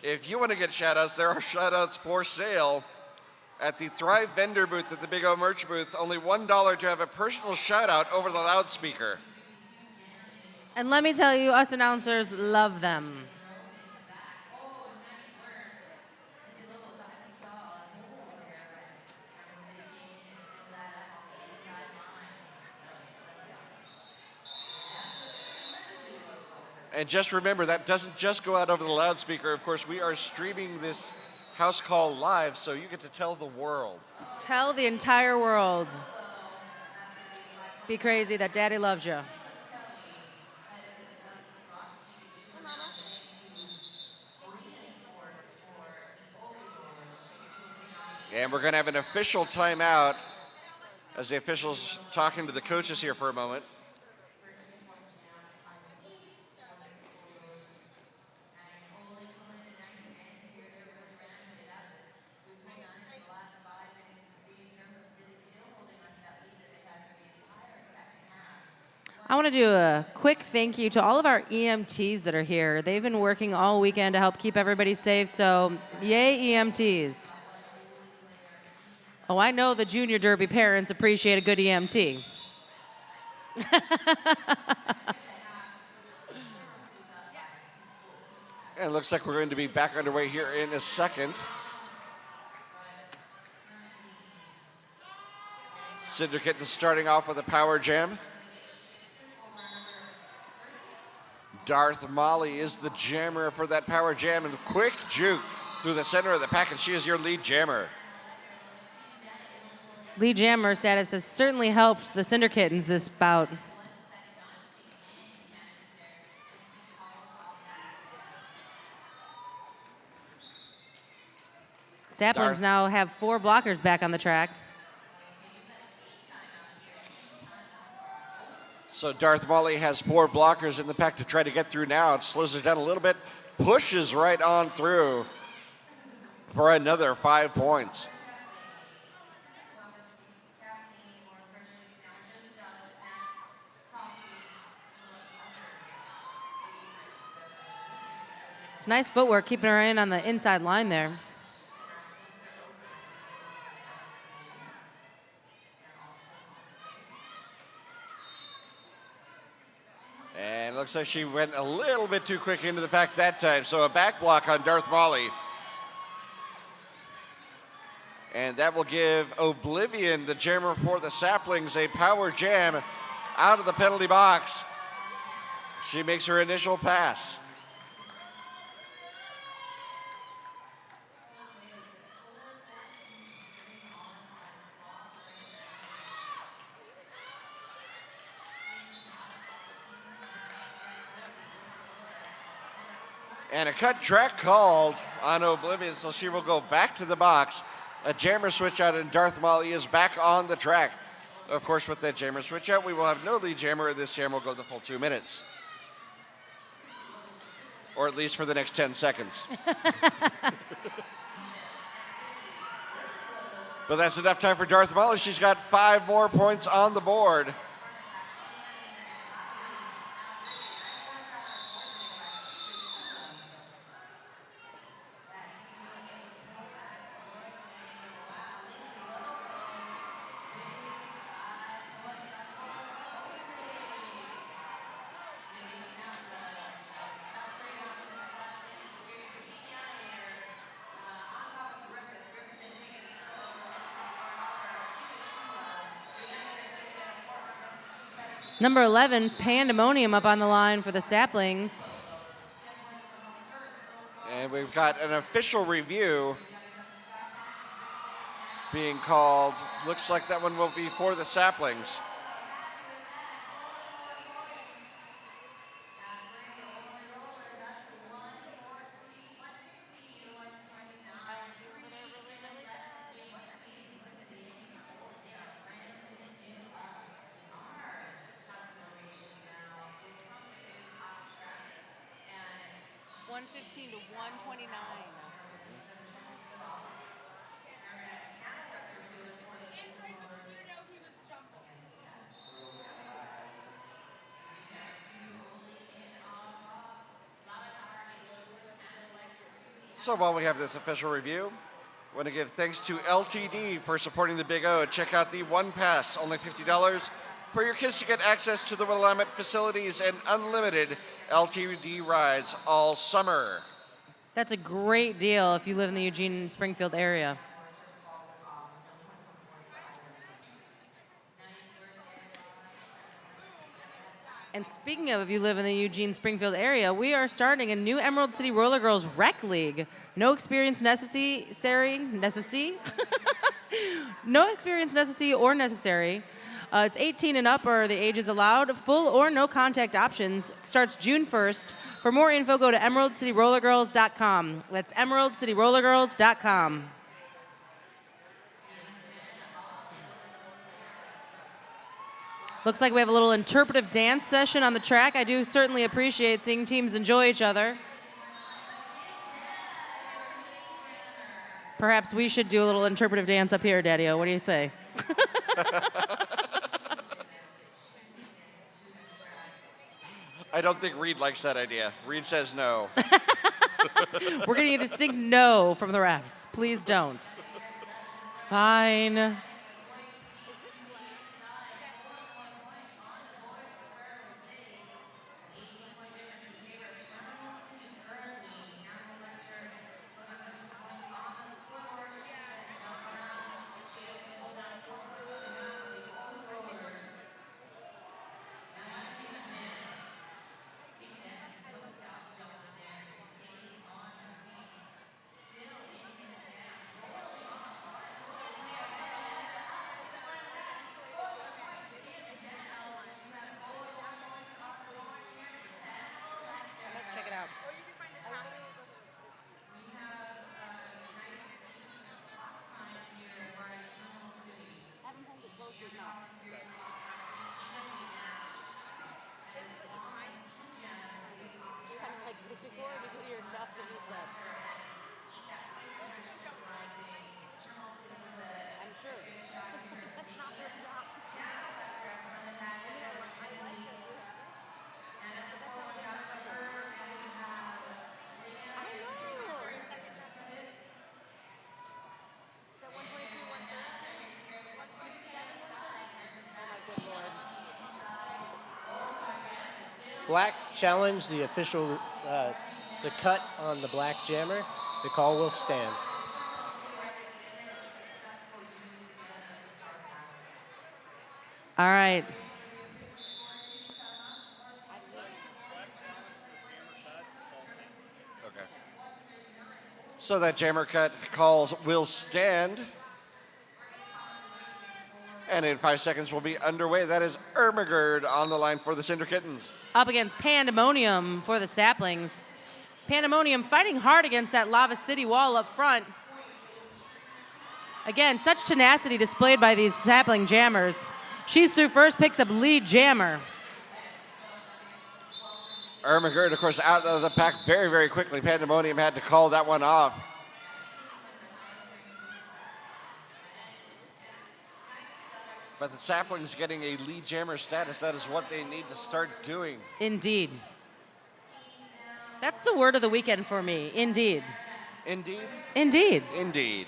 If you want to get shout outs, there are shout outs for sale at the Thrive vendor booth at the Big O merch booth. Only $1 to have a personal shout out over the loudspeaker. And let me tell you, us announcers love them. And just remember, that doesn't just go out over the loudspeaker. Of course, we are streaming this house call live, so you get to tell the world. Tell the entire world. Be crazy that Daddy loves you. And we're going to have an official timeout as the officials talking to the coaches here for a moment. I want to do a quick thank you to all of our EMTs that are here. They've been working all weekend to help keep everybody safe, so yay EMTs. Oh, I know the junior derby parents appreciate a good EMT. And it looks like we're going to be back underway here in a second. Syndicate is starting off with a power jam. Darth Molly is the jammer for that power jam, and quick juke through the center of the pack, and she is your lead jammer. Lead jammer status has certainly helped the Cinder Kittens this bout. Saplings now have 4 blockers back on the track. So Darth Molly has 4 blockers in the pack to try to get through now. It slows it down a little bit, pushes right on through for another 5 points. It's nice footwork keeping her in on the inside line there. And it looks like she went a little bit too quick into the pack that time. So a back block on Darth Molly. And that will give Oblivion, the jammer for the Saplings, a power jam out of the penalty box. She makes her initial pass. And a cut track called on Oblivion, so she will go back to the box. A jammer switch out, and Darth Molly is back on the track. Of course, with that jammer switch out, we will have no lead jammer, and this jam will go the full 2 minutes. Or at least for the next 10 seconds. But that's enough time for Darth Molly. She's got 5 more points on the board. Number 11, Pandemonium, up on the line for the Saplings. And we've got an official review being called. Looks like that one will be for the Saplings. $115 to $129. So while we have this official review, I want to give thanks to LTD for supporting the Big O. Check out the One Pass, only $50, for your kids to get access to the Willamette facilities and unlimited LTD rides all summer. That's a great deal if you live in the Eugene Springfield area. And speaking of if you live in the Eugene Springfield area, we are starting a new Emerald City Roller Girls Rec League. No experience necessary. No experience necessary. It's 18 and up are the ages allowed. Full or no contact options. It starts June 1st. For more info, go to emeraldcityrollergirls.com. That's emeraldcityrollergirls.com. Looks like we have a little interpretive dance session on the track. I do certainly appreciate seeing teams enjoy each other. Perhaps we should do a little interpretive dance up here, Daddy-O. What do you say? I don't think Reed likes that idea. Reed says no. We're getting a distinct no from the refs. Please don't. Fine. Check it out. I'm sure. Black challenged the official, the cut on the black jammer. The call will stand. All right. Okay. So that jammer cut calls will stand. And in 5 seconds, we'll be underway. That is Ermagerd on the line for the Cinder Kittens. Up against Pandemonium for the Saplings. Pandemonium fighting hard against that Lava City wall up front. Again, such tenacity displayed by these Sapling jammers. She's through first, picks up lead jammer. Ermagerd, of course, out of the pack very, very quickly. Pandemonium had to call that one off. But the Saplings getting a lead jammer status. That is what they need to start doing. Indeed. That's the word of the weekend for me. Indeed. Indeed? Indeed. Indeed.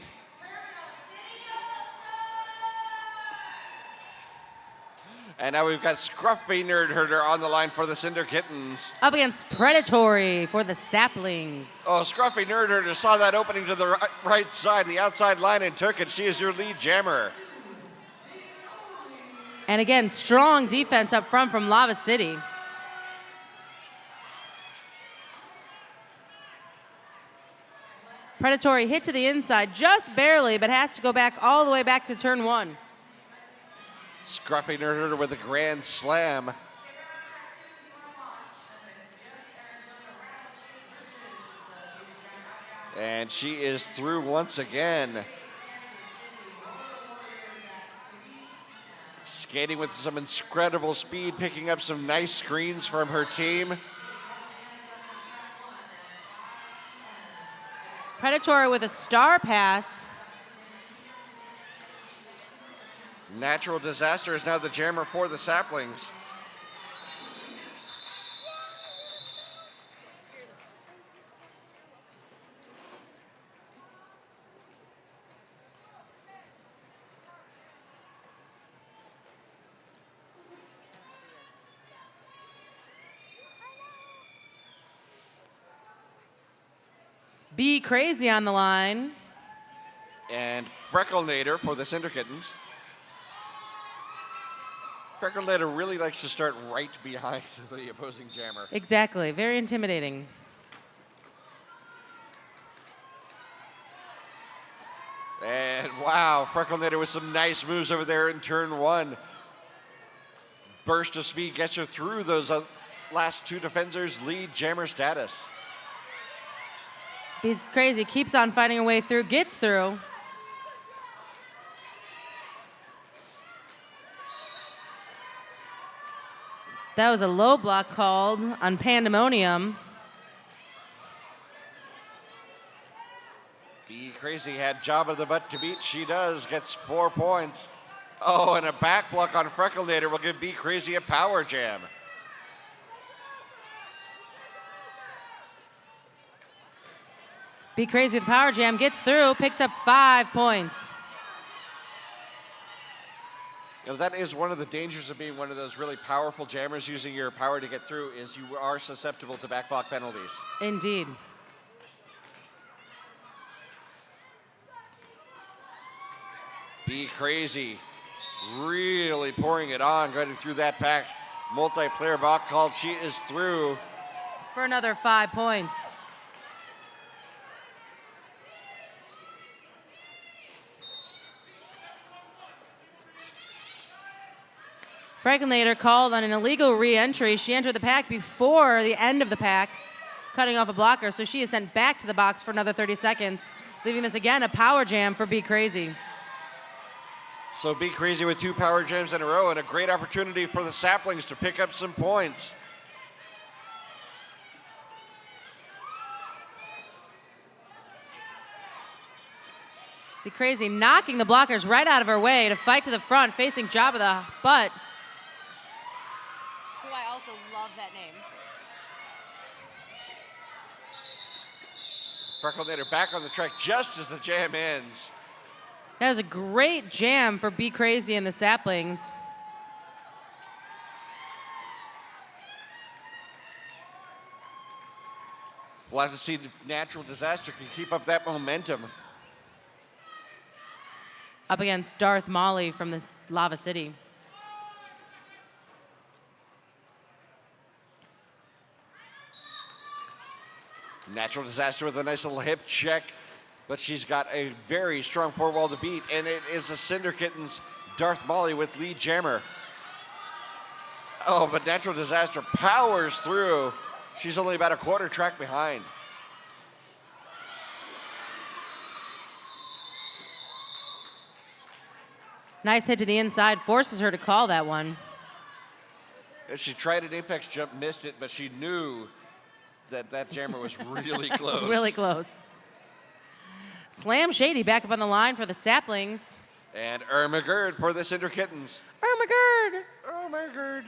And now we've got Scruffy Nerd Herder on the line for the Cinder Kittens. Up against Predatory for the Saplings. Oh, Scruffy Nerd Herder saw that opening to the right side, the outside line, and took it. She is your lead jammer. And again, strong defense up front from Lava City. Predatory hit to the inside, just barely, but has to go back all the way back to turn one. Scruffy Nerd Herder with a grand slam. And she is through once again. Skating with some incredible speed, picking up some nice screens from her team. Predatory with a star pass. Natural Disaster is now the jammer for the Saplings. Be Crazy on the line. And Frecklenator for the Cinder Kittens. Frecklenator really likes to start right behind the opposing jammer. Exactly. Very intimidating. And wow, Frecklenator with some nice moves over there in turn one. Burst of speed gets her through those last two defenders, lead jammer status. Be Crazy keeps on fighting her way through, gets through. That was a low block called on Pandemonium. Be Crazy had Java the Butt to beat. She does, gets 4 points. Oh, and a back block on Frecklenator will give Be Crazy a power jam. Be Crazy with the power jam, gets through, picks up 5 points. You know, that is one of the dangers of being one of those really powerful jammers using your power to get through is you are susceptible to back block penalties. Indeed. Be Crazy really pouring it on, going through that pack. Multiplayer block called. She is through. For another 5 points. Frecklenator called on an illegal re-entry. She entered the pack before the end of the pack, cutting off a blocker, so she is sent back to the box for another 30 seconds, leaving this again a power jam for Be Crazy. So Be Crazy with 2 power jams in a row and a great opportunity for the Saplings to pick up some points. Be Crazy knocking the blockers right out of her way to fight to the front, facing Jabba the Butt. Who I also love that name. Frecklenator back on the track just as the jam ends. That was a great jam for Be Crazy and the Saplings. We'll have to see if Natural Disaster can keep up that momentum. Up against Darth Molly from the Lava City. Natural Disaster with a nice little hip check, but she's got a very strong four wall to beat, and it is the Cinder Kittens, Darth Molly with lead jammer. Oh, but Natural Disaster powers through. She's only about a quarter track behind. Nice hit to the inside, forces her to call that one. She tried an apex jump, missed it, but she knew that that jammer was really close. Really close. Slam Shady back up on the line for the Saplings. And Ermagerd for the Cinder Kittens. Ermagerd! Ermagerd.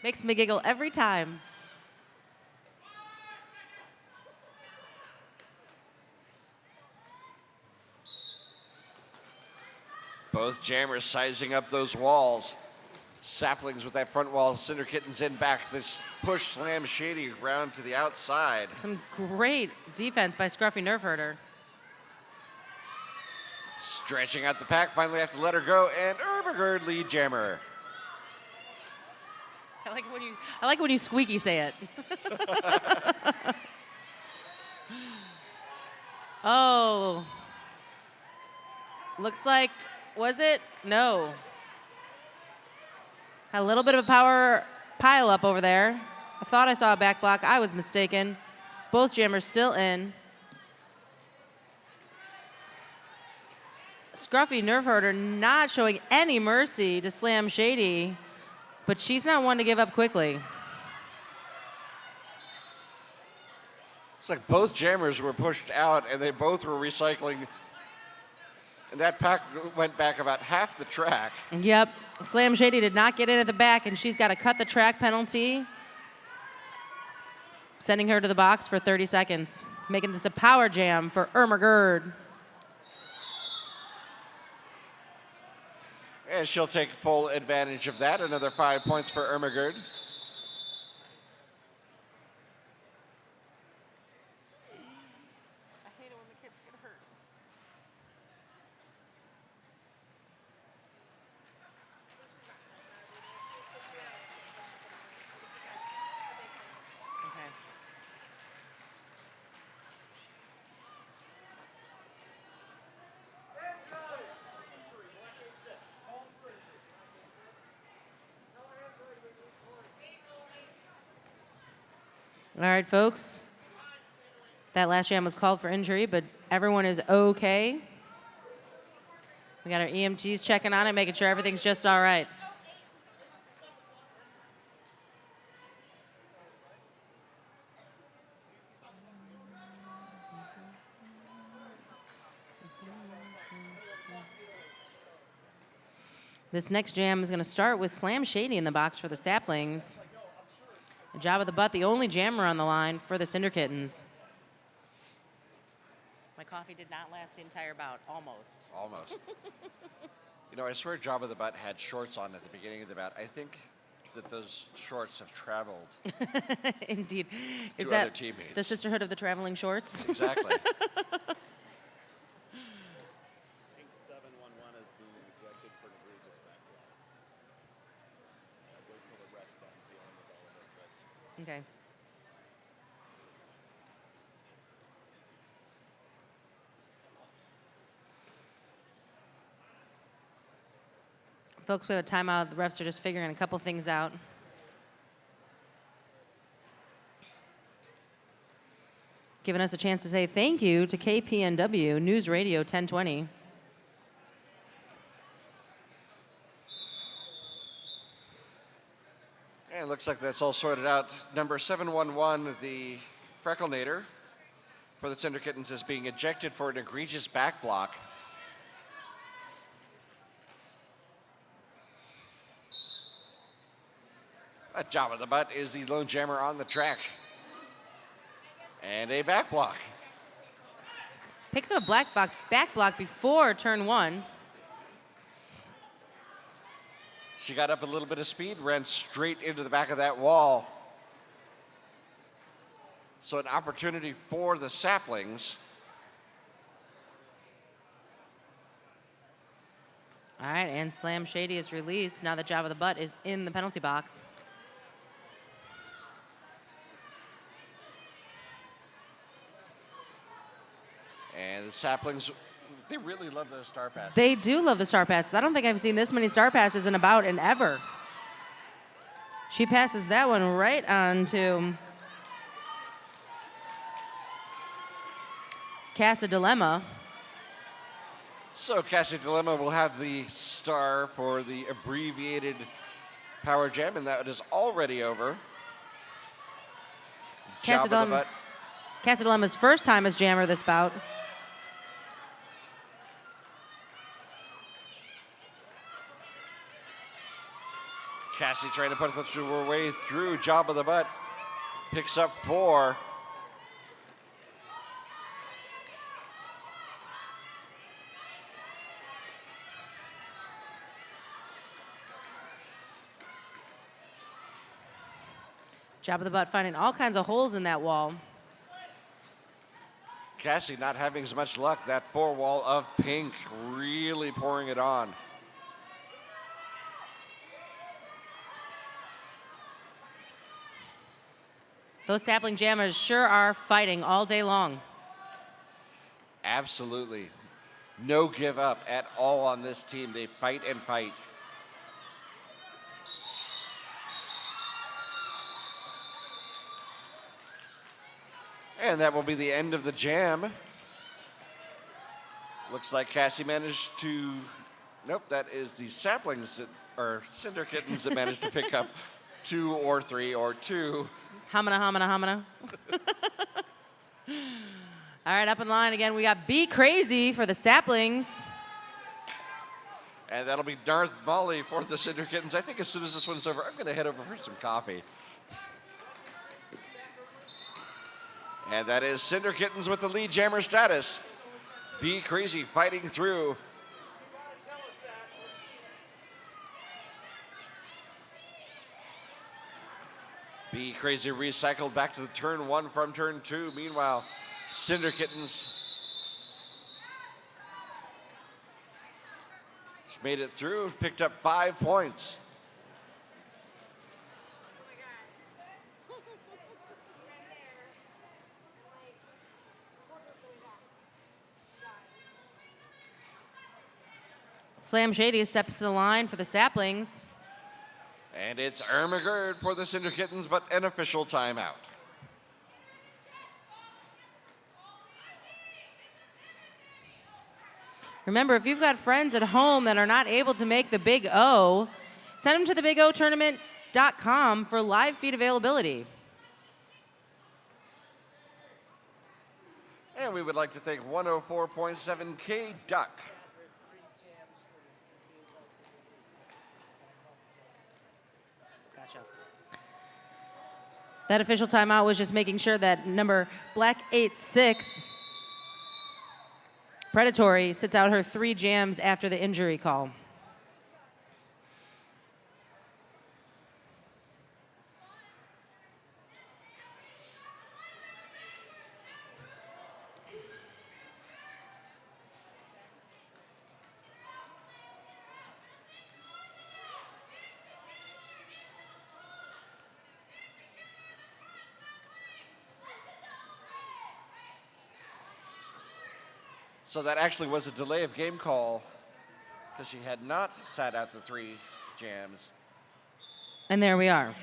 Makes me giggle every time. Both jammers sizing up those walls. Saplings with that front wall, Cinder Kittens in back. This push Slam Shady around to the outside. Some great defense by Scruffy Nerf Herder. Stretching out the pack, finally have to let her go, and Ermagerd lead jammer. I like when you squeaky say it. Oh. Looks like, was it? No. Had a little bit of a power pile up over there. I thought I saw a back block. I was mistaken. Both jammers still in. Scruffy Nerf Herder not showing any mercy to Slam Shady, but she's not one to give up quickly. It's like both jammers were pushed out and they both were recycling. And that pack went back about half the track. Yep. Slam Shady did not get in at the back, and she's got to cut the track penalty, sending her to the box for 30 seconds, making this a power jam for Ermagerd. And she'll take full advantage of that. Another 5 points for Ermagerd. I hate it All right, folks. That last jam was called for injury, but everyone is okay. We got our EMTs checking on it, making sure everything's just all right. This next jam is going to start with Slam Shady in the box for the Saplings. Job of the Butt, the only jammer on the line for the Cinder Kittens. My coffee did not last the entire bout, almost. Almost. You know, I swear Job of the Butt had shorts on at the beginning of the bout. I think that those shorts have traveled Indeed. Is to that other teammates. the sisterhood of the traveling shorts? Exactly. I think 711 is being rejected for an egregious backlash. Wait till the rest on dealing with all of their questions. Okay. Folks, we have a timeout. The refs are just figuring a couple things out. Giving us a chance to say thank you to KPNW News Radio 1020. And it looks like that's all sorted out. Number 711, the Frecklenator for the Cinder Kittens, is being ejected for an egregious back block. A Job of the Butt is the lone jammer on the track. And a back block. Picks up a back block before turn one. She got up a little bit of speed, ran straight into the back of that wall. So an opportunity for the Saplings. All right, and Slam Shady is released. Now the Job of the Butt is in the penalty box. And the Saplings, they really love those star passes. They do love the star passes. I don't think I've seen this many star passes in a bout in ever. She passes that one right on to Casa Dilemma. So Cassie Dilemma will have the star for the abbreviated Power Jam, and that is already over. Job of the Butt. Casa Dilemma's first time as jammer this bout. Cassie trying to put her way through. Job of the Butt picks up 4. Job of the Butt finding all kinds of holes in that wall. Cassie not having as much luck. That 4 wall of pink really pouring it on. Those sapling jammers sure are fighting all day long. Absolutely. No give up at all on this team. They fight and fight. And that will be the end of the jam. Looks like Cassie managed to, nope, that is the Saplings, or Cinder Kittens, that managed to pick up 2 or 3 or 2. Hamina, hamina, hamina. All right, up in line again, we got Be Crazy for the Saplings. And that'll be Darth Molly for the Cinder Kittens. I think as soon as this one's over, I'm going to head over for some coffee. And that is Cinder Kittens with the lead jammer status. Be Crazy fighting through. Be Crazy recycled back to the turn 1 from turn 2. Meanwhile, Cinder Kittens made it through, picked up 5 points. Slam Shady steps to the line for the Saplings. And it's Ermagerd for the Cinder Kittens, but an official timeout. Remember, if you've got friends at home that are not able to make the Big O, send them to the BigOTournament.com for live feed availability. And we would like to thank 104.7 Duck. Gotcha. That official timeout was just making sure that number Black 86 Predatory sits out her 3 jams after the injury call. So that actually was a delay of game call because she had not sat out the 3 jams. And there we are.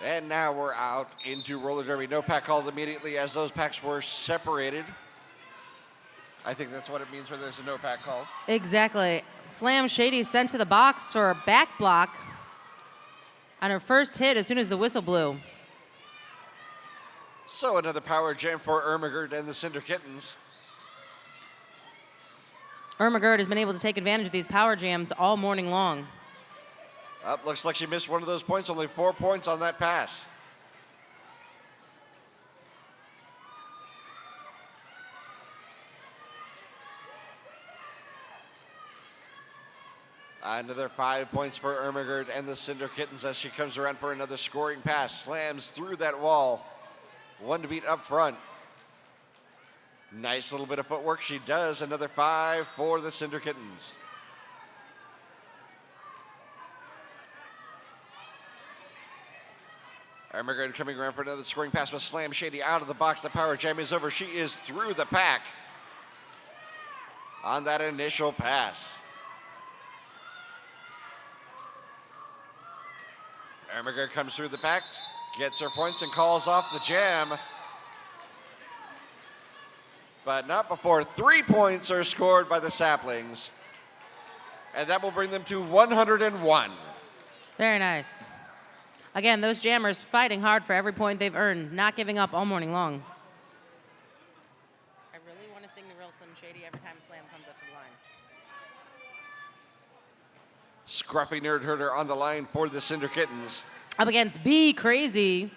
And now we're out into roller derby. No pack called immediately as those packs were separated. I think that's what it means when there's a no pack called. Exactly. Slam Shady sent to the box for a back block on her first hit as soon as the whistle blew. So another power jam for Ermagerd and the Cinder Kittens. Ermagerd has been able to take advantage of these power jams all morning long. Up, looks like she missed one of those points. Only 4 points on that pass. Another 5 points for Ermagerd and the Cinder Kittens as she comes around for another scoring pass. Slams through that wall. One to beat up front. Nice little bit of footwork she does. Another 5 for the Cinder Kittens. Ermagerd coming around for another scoring pass with Slam Shady out of the box. The power jam is over. She is through the pack on that initial pass. Ermagerd comes through the pack, gets her points and calls off the jam. But not before 3 points are scored by the Saplings. And that will bring them to 101. Very nice. Again, those jammers fighting hard for every point they've earned, not giving up all morning long. I really want to sing the real Slim Shady every time Slam comes up to the line. Scruffy Nerd Herder on the line for the Cinder Kittens. Up against Be Crazy.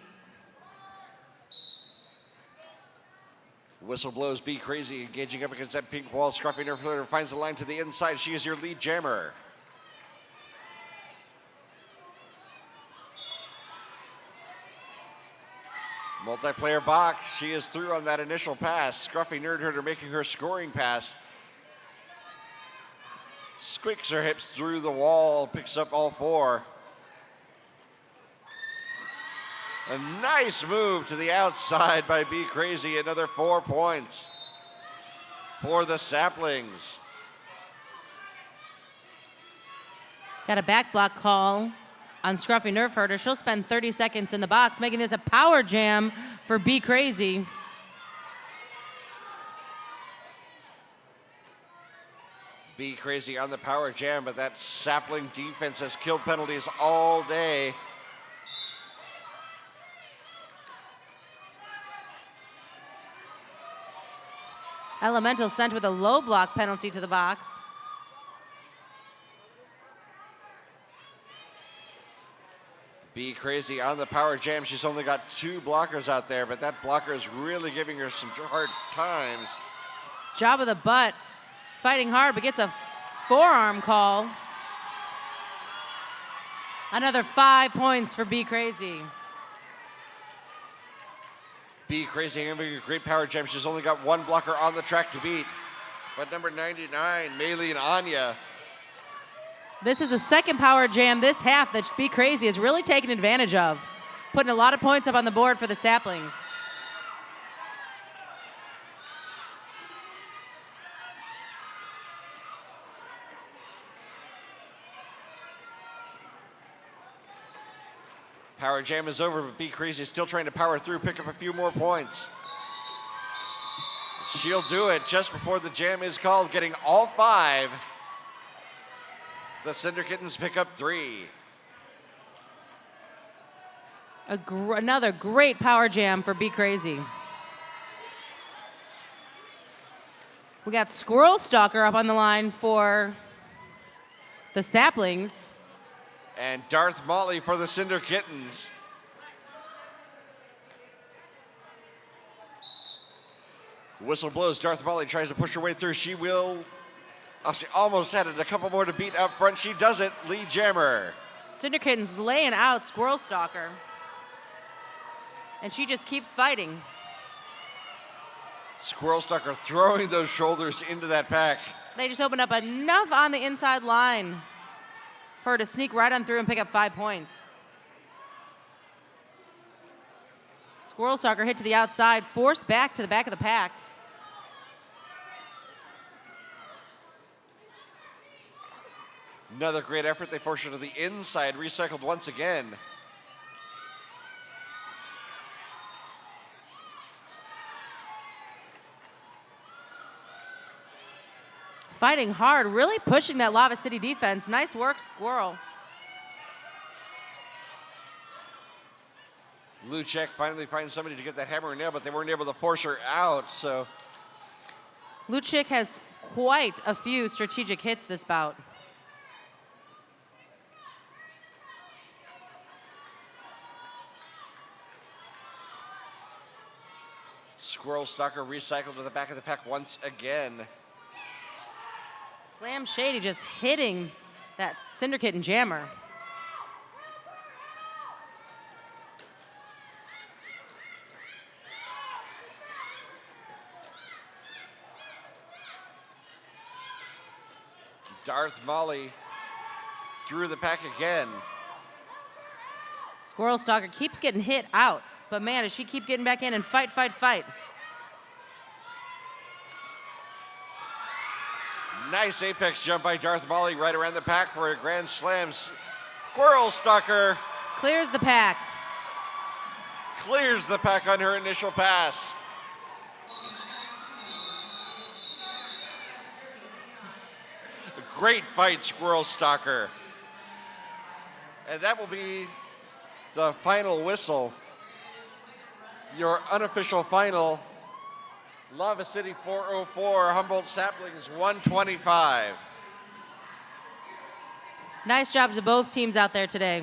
Whistle blows, Be Crazy, engaging up against that pink wall. Scruffy Nerd Herder finds the line to the inside. She is your lead jammer. Multiplayer Bach, she is through on that initial pass. Scruffy Nerd Herder making her scoring pass. Squeaks her hips through the wall, picks up all 4. A nice move to the outside by Be Crazy. Another 4 points for the Saplings. Got a back block call on Scruffy Nerf Herder. She'll spend 30 seconds in the box, making this a power jam for Be Crazy. Be Crazy on the power jam, but that Sapling defense has killed penalties all day. Elemental sent with a low block penalty to the box. Be Crazy on the power jam. She's only got 2 blockers out there, but that blocker is really giving her some hard times. Job of the butt, fighting hard, but gets a forearm call. Another 5 points for Be Crazy. Be Crazy having a great power jam. She's only got 1 blocker on the track to beat. But number 99, Maylene Anya. This is the second power jam this half that Be Crazy has really taken advantage of, putting a lot of points up on the board for the Saplings. Power jam is over, but Be Crazy still trying to power through, pick up a few more points. She'll do it just before the jam is called, getting all 5. The Cinder Kittens pick up 3. Another great power jam for Be Crazy. We got Squirrel Stalker up on the line for the Saplings. And Darth Molly for the Cinder Kittens. Whistle blows. Darth Molly tries to push her way through. She will. Oh, she almost had it. A couple more to beat up front. She does it. Lee Jammer. Cinder Kittens laying out Squirrel Stalker. And she just keeps fighting. Squirrel Stalker throwing those shoulders into that pack. They just opened up enough on the inside line for her to sneak right on through and pick up 5 points. Squirrel Stalker hit to the outside, forced back to the back of the pack. Another great effort. They force her to the inside, recycled once again. Fighting hard, really pushing that Lava City defense. Nice work, Squirrel. Luchek finally finds somebody to get that hammer and nail, but they weren't able to force her out, so. Luchik has quite a few strategic hits this bout. Squirrel Stalker recycled to the back of the pack once again. Slam Shady just hitting that Cinder Kitten jammer. Darth Molly through the pack again. Squirrel Stalker keeps getting hit out, but man, does she keep getting back in and fight, fight, fight. Nice apex jump by Darth Molly right around the pack for a grand slam. Squirrel Stalker Clears the pack. clears the pack on her initial pass. A great fight, Squirrel Stalker. And that will be the final whistle. Your unofficial final. Lava City 404, Humboldt Saplings 125. Nice job to both teams out there today.